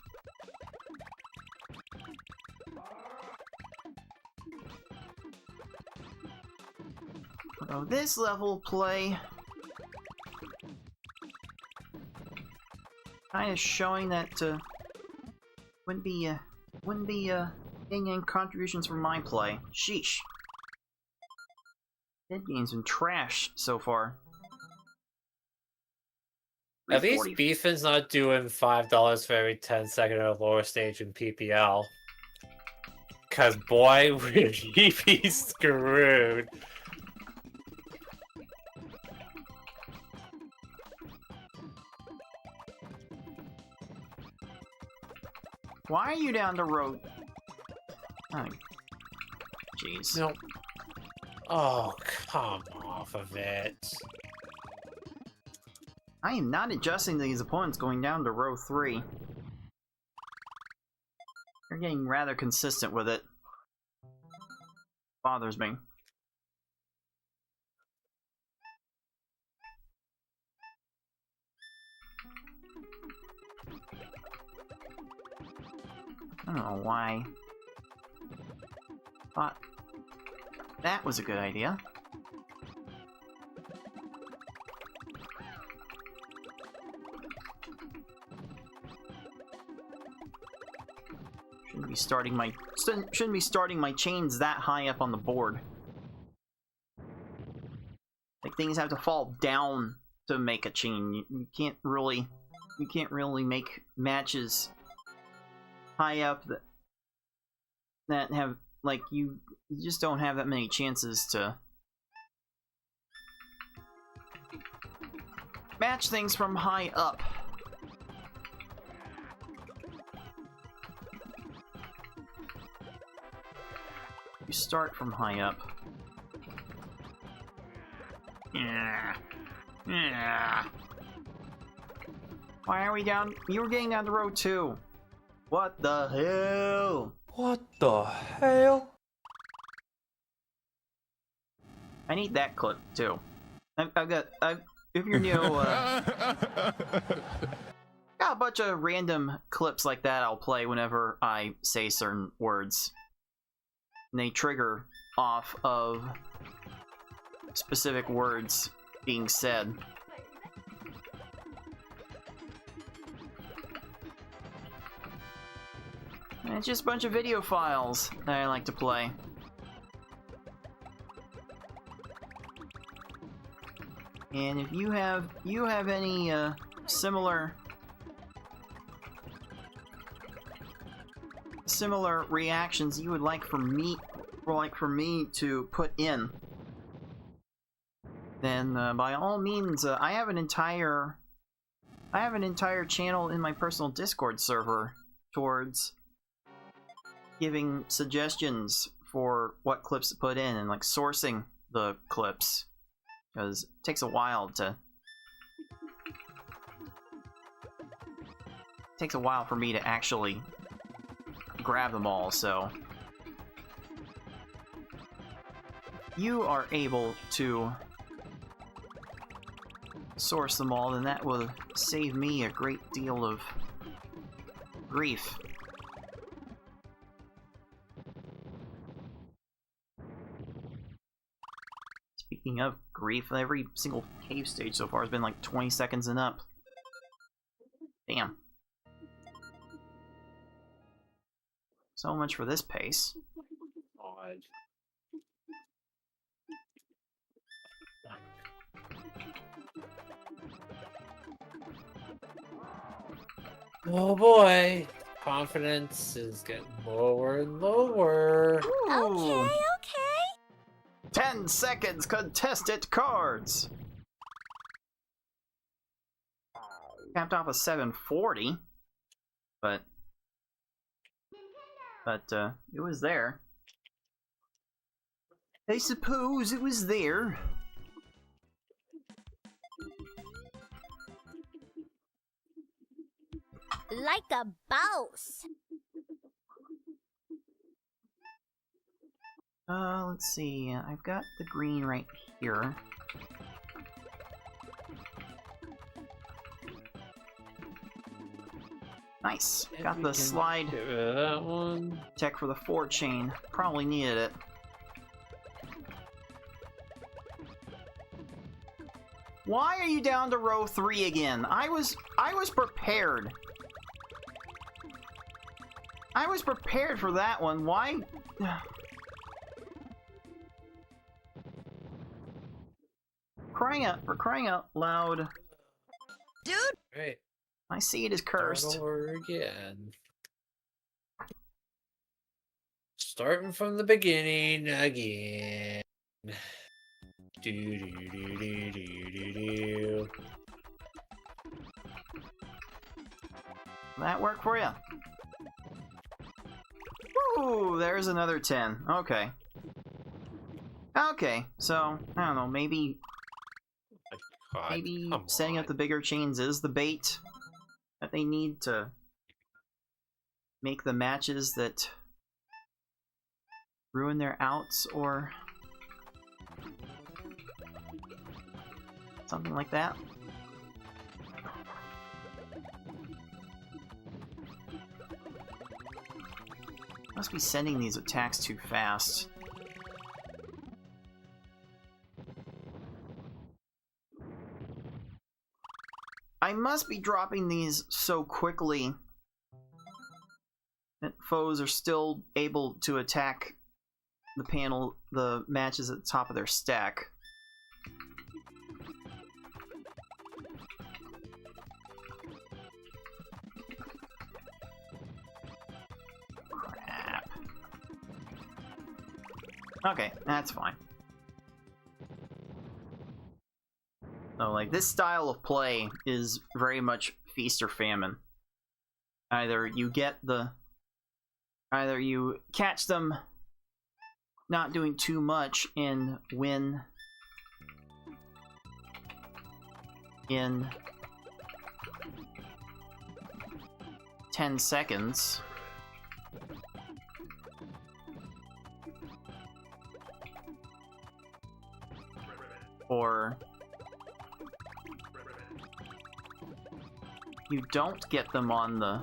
So this level play kind of showing that wouldn't be getting any contributions from my play. Sheesh. That game's been trash so far. At least Beefin's not doing $5 for every 10-second or lower stage in PPL. Cause boy, would he be screwed. Why are you down the road? Oh, jeez. Nope. Oh, come off of it. I am not adjusting to these opponents going down to row 3. They're getting rather consistent with it. Bothers me. I don't know why. Thought that was a good idea. Shouldn't be starting my chains that high up on the board. Like, things have to fall down to make a chain. You can't really make matches high up that have, like, you just don't have that many chances to match things from high up. You start from high up. Yeah. Yeah. Why are we down? You were getting down to row 2. What the hell? What the hell? I need that clip too. If you're new, got a bunch of random clips like that I'll play whenever I say certain words. And they trigger off of specific words being said. And it's just a bunch of video files that I like to play. And if you have any similar reactions you would like for me to put in, then by all means, I have an entire channel in my personal Discord server towards giving suggestions for what clips to put in and like sourcing the clips, because it takes a while for me to actually grab them all, so you are able to source them all, and that will save me a great deal of grief. Speaking of grief, every single cave stage so far has been like 20 seconds and up. Damn. So much for this pace. Odd. Oh boy, confidence is getting lower and lower. Okay. 10 seconds contested cards. Capped off a 740, but it was there. I suppose it was there. Like a boss. Let's see. I've got the green right here. Nice. Got the slide That one. tech for the 4 chain. Probably needed it. Why are you down to row 3 again? I was prepared. I was prepared for that one. Why? For crying out loud. Dude! Right. My seed is cursed. Start over again. Starting from the beginning again. Do do do do do do do. That work for you? Ooh, there's another 10. Okay. Okay, so, I don't know, maybe God, maybe come setting up on. the bigger chains is the bait that they need to make the matches that ruin their outs, or something like that. Must be sending these attacks too fast. I must be dropping these so quickly that foes are still able to attack the matches at the top of their stack. Crap. Okay, that's fine. So, like, this style of play is very much feast or famine. Either you catch them not doing too much and win in 10 seconds, or you don't get them on the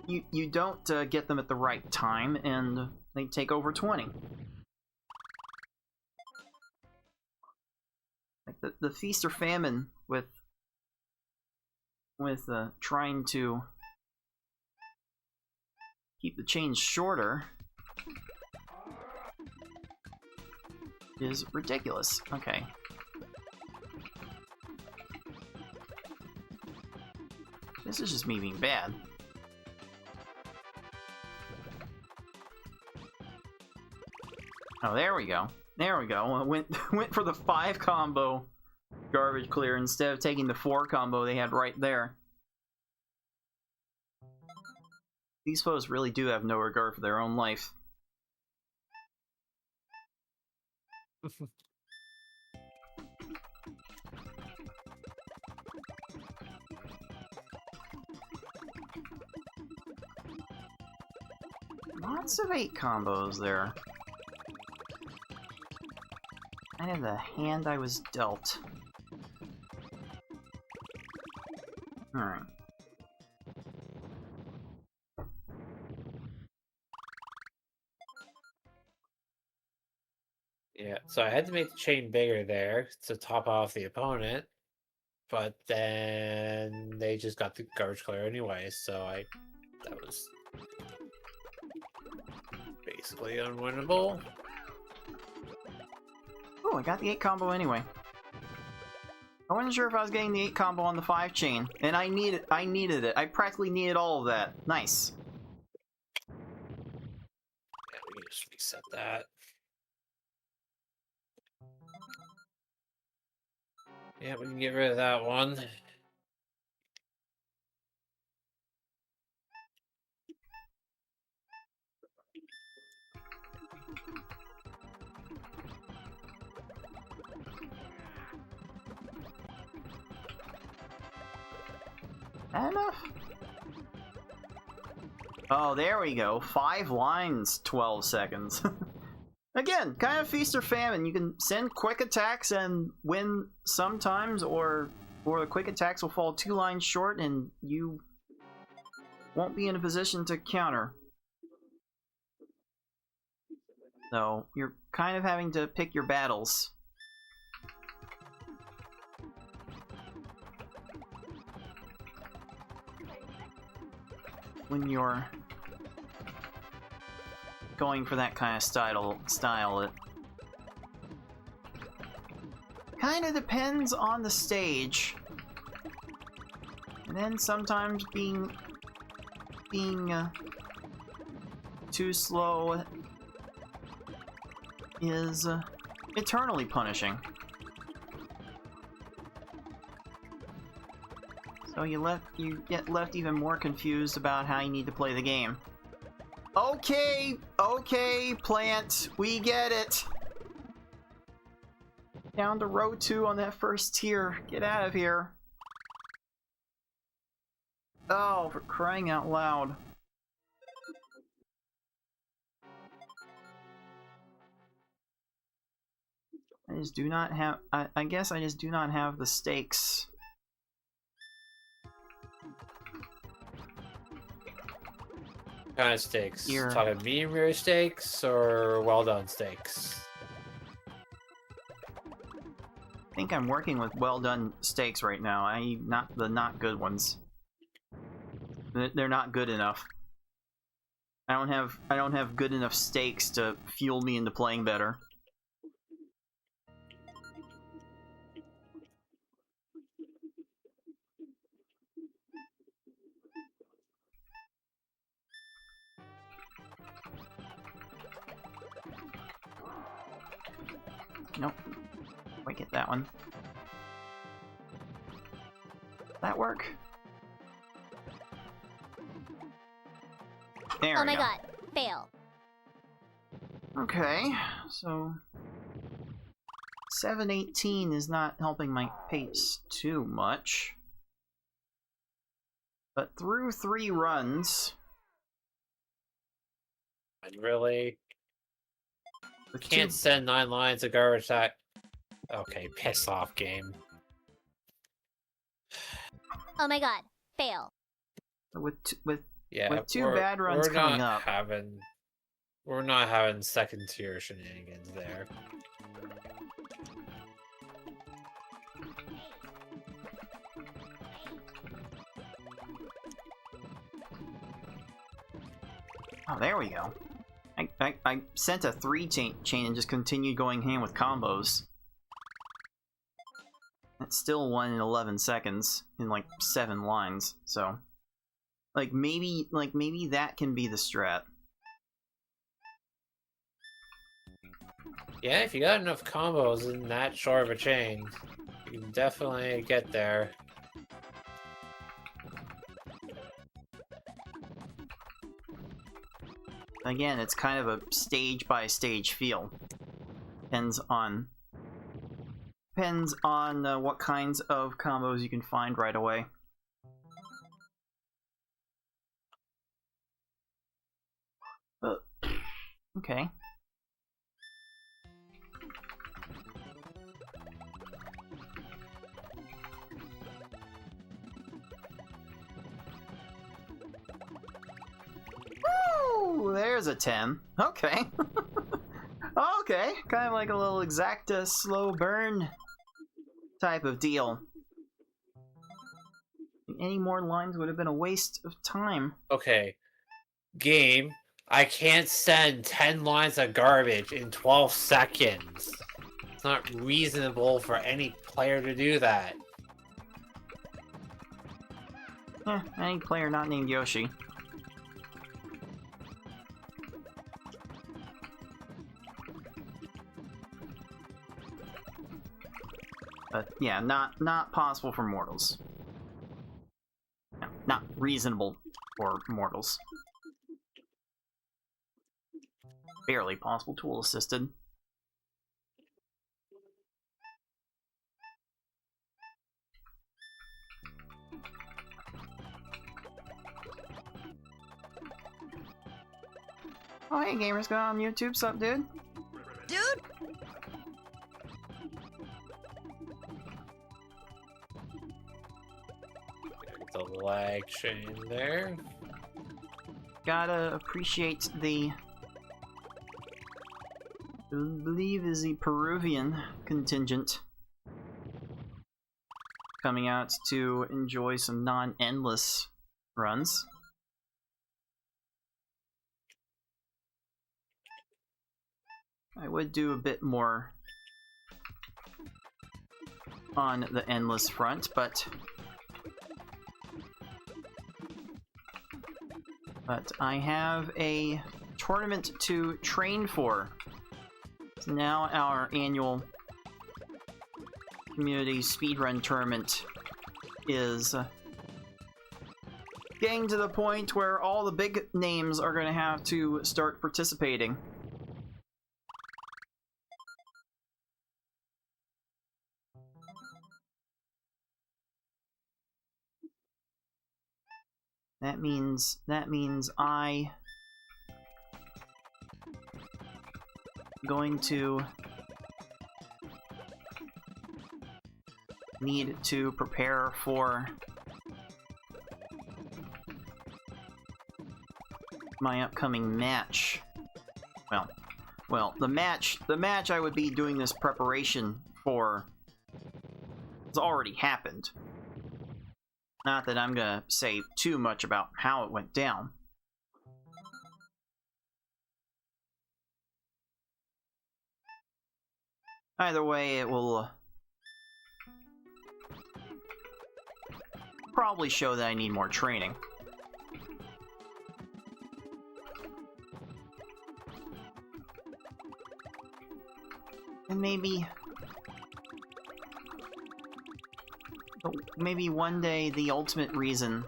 you don't get them at the right time and they take over 20. Like the feast or famine with trying to keep the chains shorter is ridiculous. Okay. This is just me being bad. Oh, there we go. There we go. Went for the 5 combo garbage clear instead of taking the 4 combo they had right there. These foes really do have no regard for their own life. Lots of 8 combos there. Kind of the hand I was dealt. Alright. Yeah, so I had to make the chain bigger there to top off the opponent, but then they just got the garbage clear anyway, so that was basically unwinnable. Oh, I got the 8 combo anyway. I wasn't sure if I was getting the 8 combo on the 5 chain, and I needed it. I practically needed all of that. Nice. Yeah, we can just reset that. Yeah, we can get rid of that one. That enough? Oh, there we go. 5 lines, 12 seconds. Again, kind of feast or famine. You can send quick attacks and win sometimes, or the quick attacks will fall 2 lines short and you won't be in a position to counter. So, you're kind of having to pick your battles. When you're going for that kind of style, it kind of depends on the stage, and then sometimes being too slow is eternally punishing. So you get left even more confused about how you need to play the game. Okay, okay, plant. We get it. Down to row 2 on that first tier. Get out of here. Oh, for crying out loud. I just do not have... I guess I just do not have the stakes. What kind of steaks? Here. Talking medium rare steaks or well done steaks? I think I'm working with well done steaks right now. Not the not good ones. They're not good enough. I don't have good enough steaks to fuel me into playing better. Nope. Wait, get that one. That work? There Oh we my go. god, fail. Okay, so 718 is not helping my pace too much. But through 3 runs, And really? with Can't send 9 lines of garbage that... Okay, piss off, game. Oh my god, fail. with Yeah, With 2 bad runs coming up. We're not having second tier shenanigans there. Oh, there we go. I sent a 3 chain and just continued going ham with combos. That's still 1 in 11 seconds in like 7 lines, so maybe that can be the strat. Yeah, if you got enough combos in that short of a chain, you can definitely get there. Again, it's kind of a stage by stage feel. Depends on what kinds of combos you can find right away. Okay. Woo! There's a 10. Okay. Okay. Kind of like a little exacta slow burn type of deal. Any more lines would have been a waste of time. Okay. Game, I can't send 10 lines of garbage in 12 seconds. It's not reasonable for any player to do that. Any player not named Yoshi. But yeah, not possible for mortals. No, not reasonable for mortals. Barely possible, tool assisted. Oh hey gamers, going on YouTube, sup dude? Dude! The lag chain there. Gotta appreciate the... I believe is the Peruvian contingent coming out to enjoy some non-endless runs. I would do a bit more on the endless front, but I have a tournament to train for. So now our annual community speedrun tournament is getting to the point where all the big names are going to have to start participating. That means I going to need to prepare for my upcoming match. Well, the match I would be doing this preparation for has already happened. Not that I'm gonna say too much about how it went down. Either way, it will probably show that I need more training. And maybe one day the ultimate reason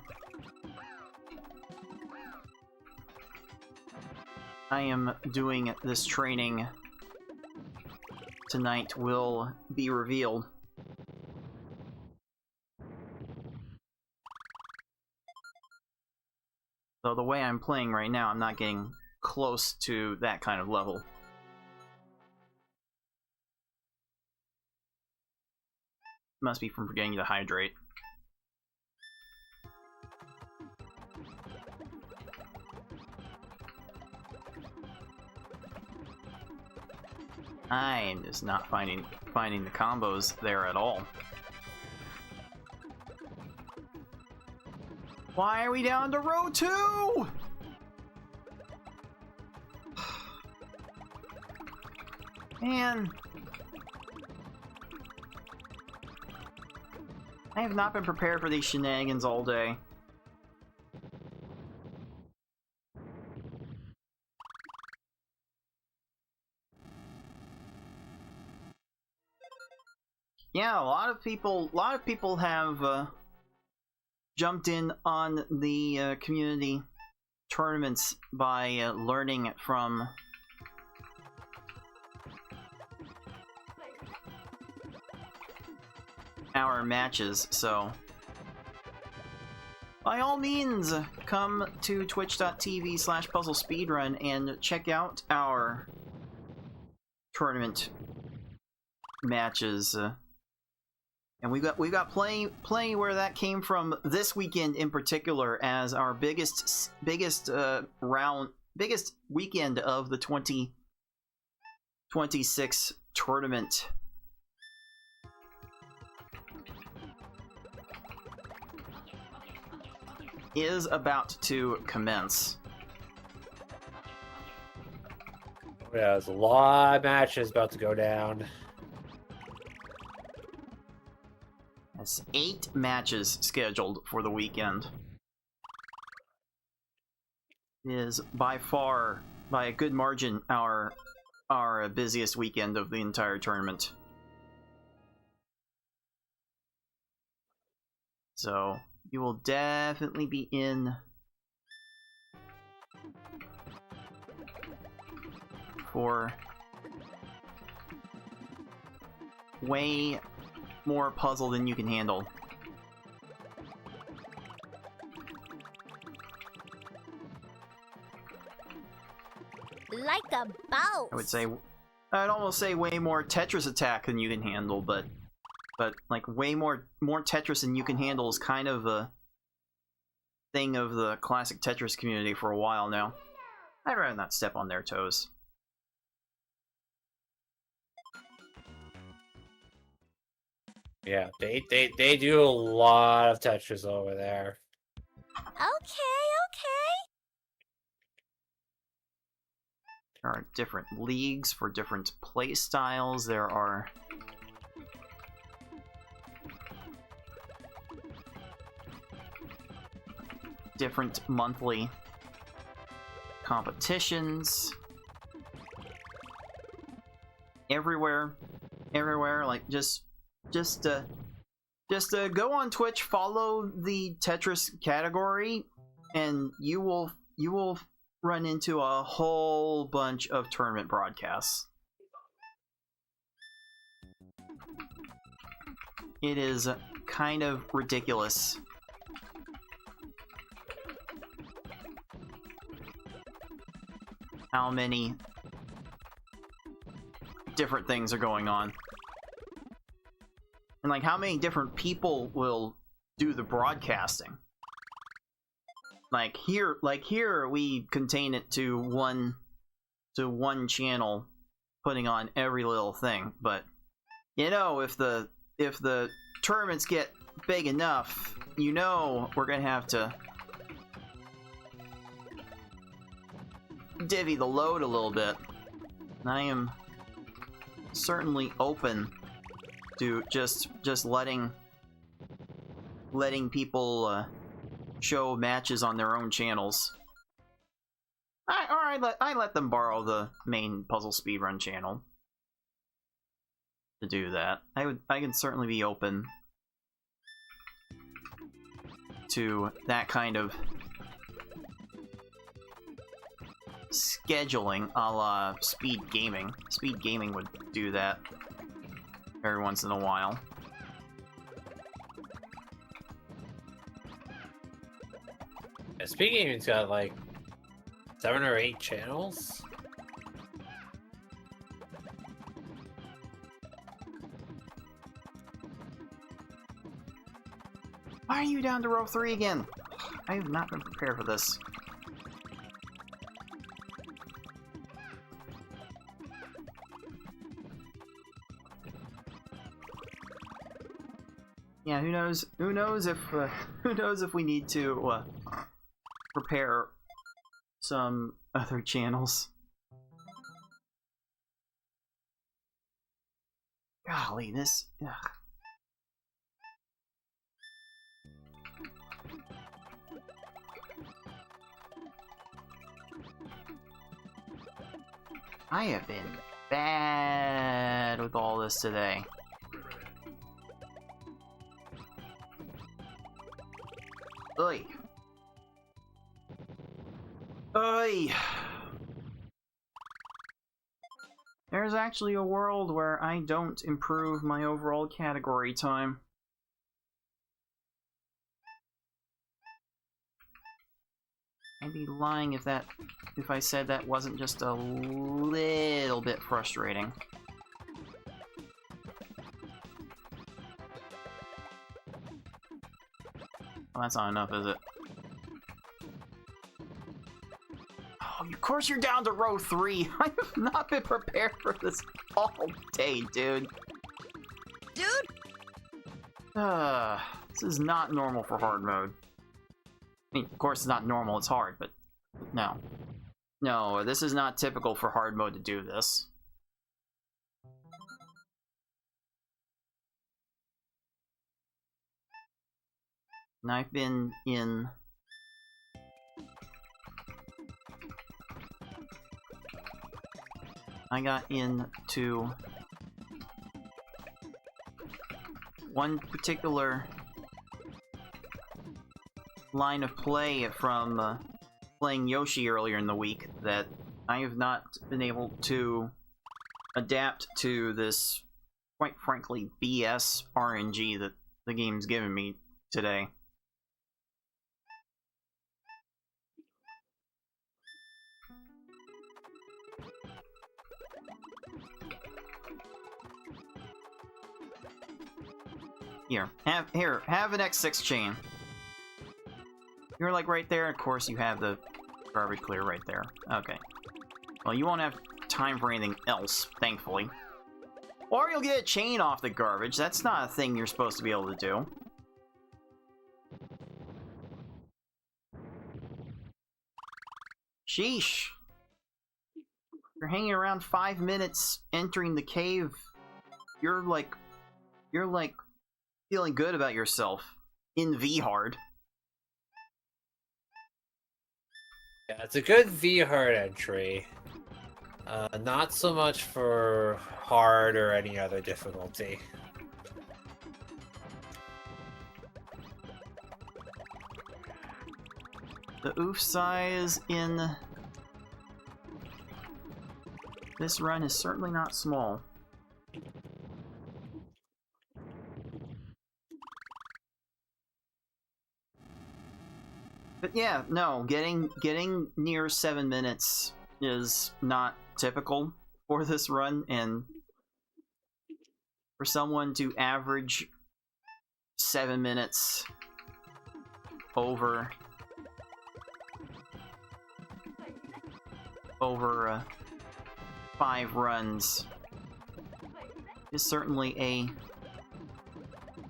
I am doing this training tonight will be revealed. So the way I'm playing right now, I'm not getting close to that kind of level. Must be from forgetting to hydrate. I am just not finding the combos there at all. Why are we down to row 2? Man. I have not been prepared for these shenanigans all day. Yeah, a lot of people have jumped in on the community tournaments by learning from our matches, so by all means come to twitch.tv/puzzlespeedrun and check out our tournament matches. And we've got plenty where that came from this weekend in particular, as our biggest weekend of the 2026 tournament. Is about to commence. Yeah, there's a lot of matches about to go down. That's 8 matches scheduled for the weekend. It is by far, by a good margin, our busiest weekend of the entire tournament. So you will definitely be in for way more puzzle than you can handle. Like a boat. I'd almost say way more Tetris attack than you can handle, but like way more Tetris than you can handle is kind of a thing of the classic Tetris community for a while now. I'd rather not step on their toes. Yeah, they do a lot of Tetris over there. Okay. There are different leagues for different play styles. There are different monthly competitions. Everywhere, like just go on Twitch, follow the Tetris category, and you will run into a whole bunch of tournament broadcasts. It is kind of ridiculous. How many different things are going on. And like how many different people will do the broadcasting. Like here we contain it to one channel putting on every little thing, but you know, if the tournaments get big enough, you know we're gonna have to divvy the load a little bit. And I am certainly open to just letting people show matches on their own channels. I let them borrow the main Puzzle Speedrun channel to do that. I can certainly be open to that kind of scheduling, a la Speed Gaming. Speed Gaming would do that every once in a while. Yeah, Speed Gaming's got like 7 or 8 channels. Why are you down to row 3 again? I have not been prepared for this. Yeah, who knows? Who knows if we need to prepare some other channels? Golly, this. Ugh. I have been bad with all this today. Oi. Oi. There's actually a world where I don't improve my overall category time. I'd be lying if I said that wasn't just a little bit frustrating. Well, that's not enough, is it? Oh, of course you're down to row 3. I have not been prepared for this all day, dude. This is not normal for hard mode. I mean, of course it's not normal, it's hard, but no. No, this is not typical for hard mode to do this. And I've been in... I got into one particular line of play from playing Yoshi earlier in the week that I have not been able to adapt to this, quite frankly, BS RNG that the game's given me today. Here, have an X6 chain. You're like right there, of course you have the garbage clear right there. Okay. Well, you won't have time for anything else, thankfully. Or you'll get a chain off the garbage. That's not a thing you're supposed to be able to do. Sheesh. You're hanging around 5 minutes entering the cave. You're like feeling good about yourself in V-Hard. Yeah, it's a good V-Hard entry. Not so much for hard or any other difficulty. The oof size in this run is certainly not small. But yeah, no, getting near 7 minutes is not typical for this run, and for someone to average 7 minutes over 5 runs is certainly a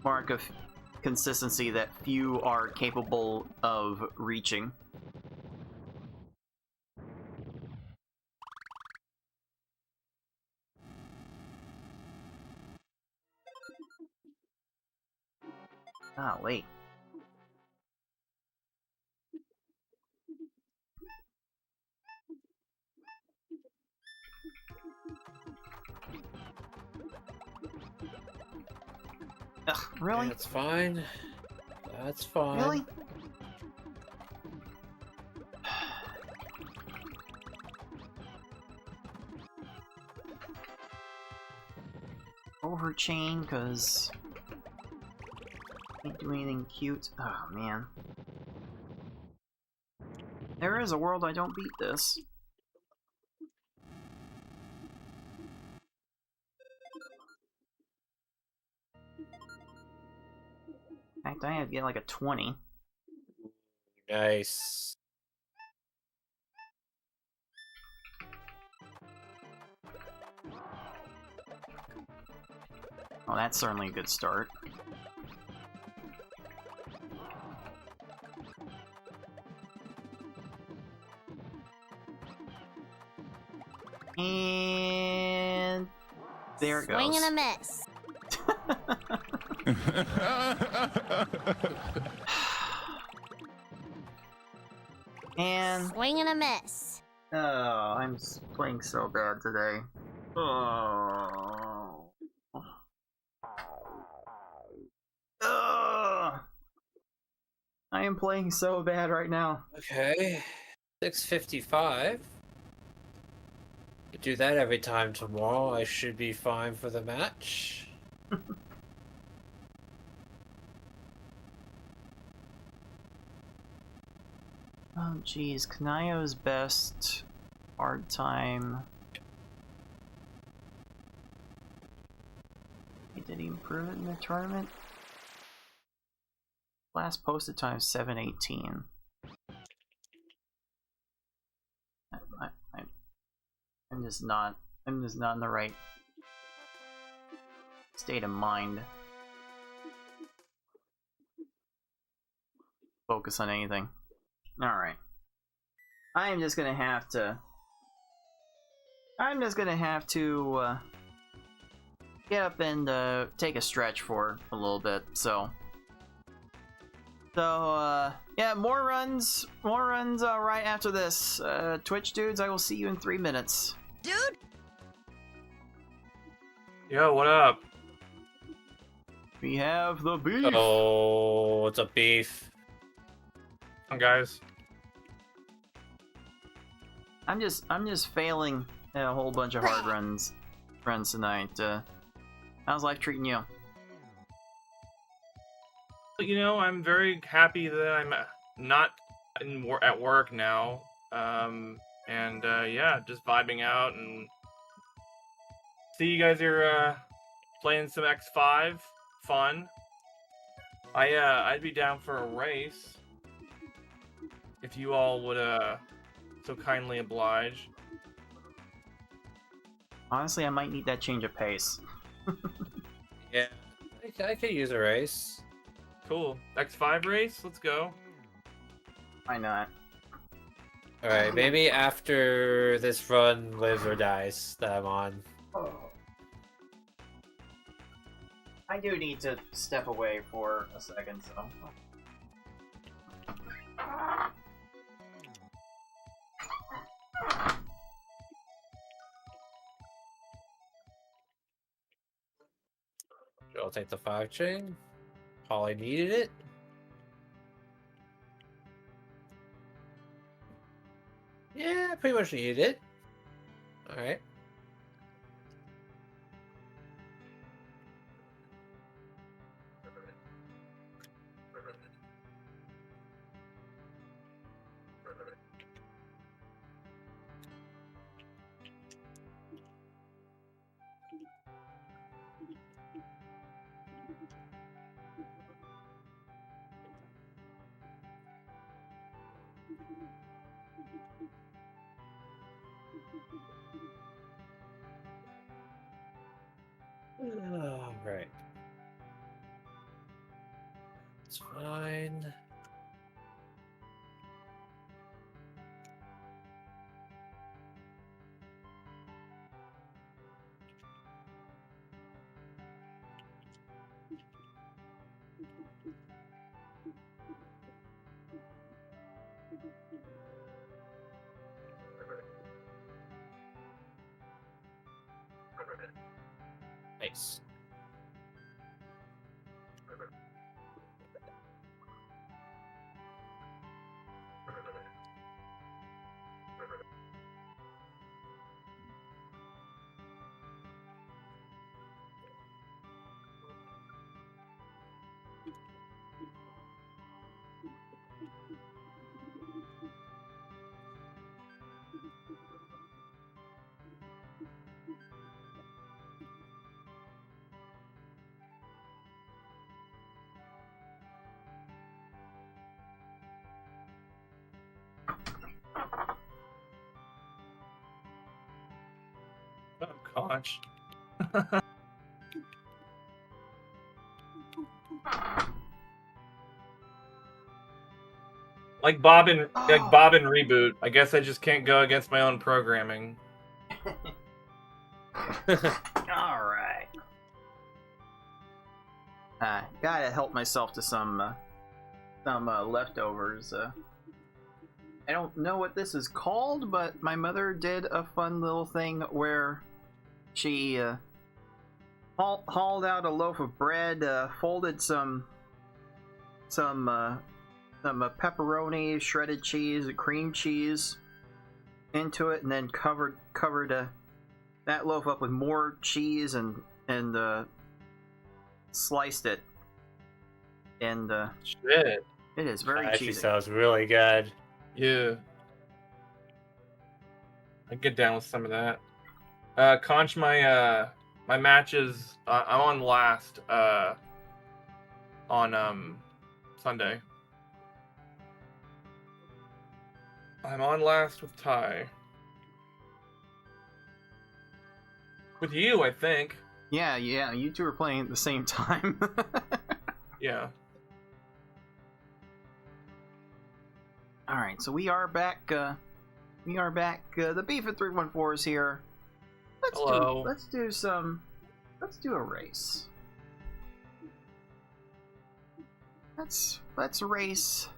mark of consistency that few are capable of reaching. Ah, wait. Ugh, really? That's fine. That's fine. Really? Overchain, because can't do anything cute. Oh man. There is a world I don't beat this. In fact, I had to get like a 20. Nice. Oh, that's certainly a good start. And there it goes. Swing and a miss. And Swing and a miss. oh, I'm playing so bad today. Oh. Ugh. I am playing so bad right now. Okay. 6:55. Do that every time tomorrow. I should be fine for the match. Oh geez, Kanayo's best hard time. Did he improve it in the tournament? Last posted time 7:18. I'm just not in the right state of mind. Focus on anything. Alright. I'm just gonna have to get up and take a stretch for a little bit, so yeah, more runs right after this. Twitch dudes, I will see you in 3 minutes. Dude! Yo, what up? We have the beef. Oh, it's a beef. Come on, guys. I'm just failing a whole bunch of hard runs tonight. How's life treating you? You know, I'm very happy that I'm not at work now. Yeah, just vibing out and see you guys are playing some X5. Fun. I'd be down for a race if you all would so kindly oblige. Honestly, I might need that change of pace. Yeah, I could use a race. Cool. X5 race? Let's go. Why not? Alright, maybe after this run lives or dies that I'm on. I do need to step away for a second, so. I'll take the 5 chain. Holly needed it. Yeah, pretty much needed it. Alright. Alright. It's fine. Nice. Oh gosh. Like Bob and Reboot. I guess I just can't go against my own programming. Alright. Gotta help myself to some leftovers. I don't know what this is called, but my mother did a fun little thing where she hauled out a loaf of bread, folded some pepperoni, shredded cheese, cream cheese into it, and then covered that loaf up with more cheese and sliced it. And Shit. it is very That actually cheesy. sounds really good. Yeah. I get down with some of that. Conch, my matches. I'm on last on Sunday. I'm on last with Ty. With you, I think. Yeah, you two are playing at the same time. Yeah. Alright, so we are back. The Beef at 314 is here. Hello. Let's do a race. Let's race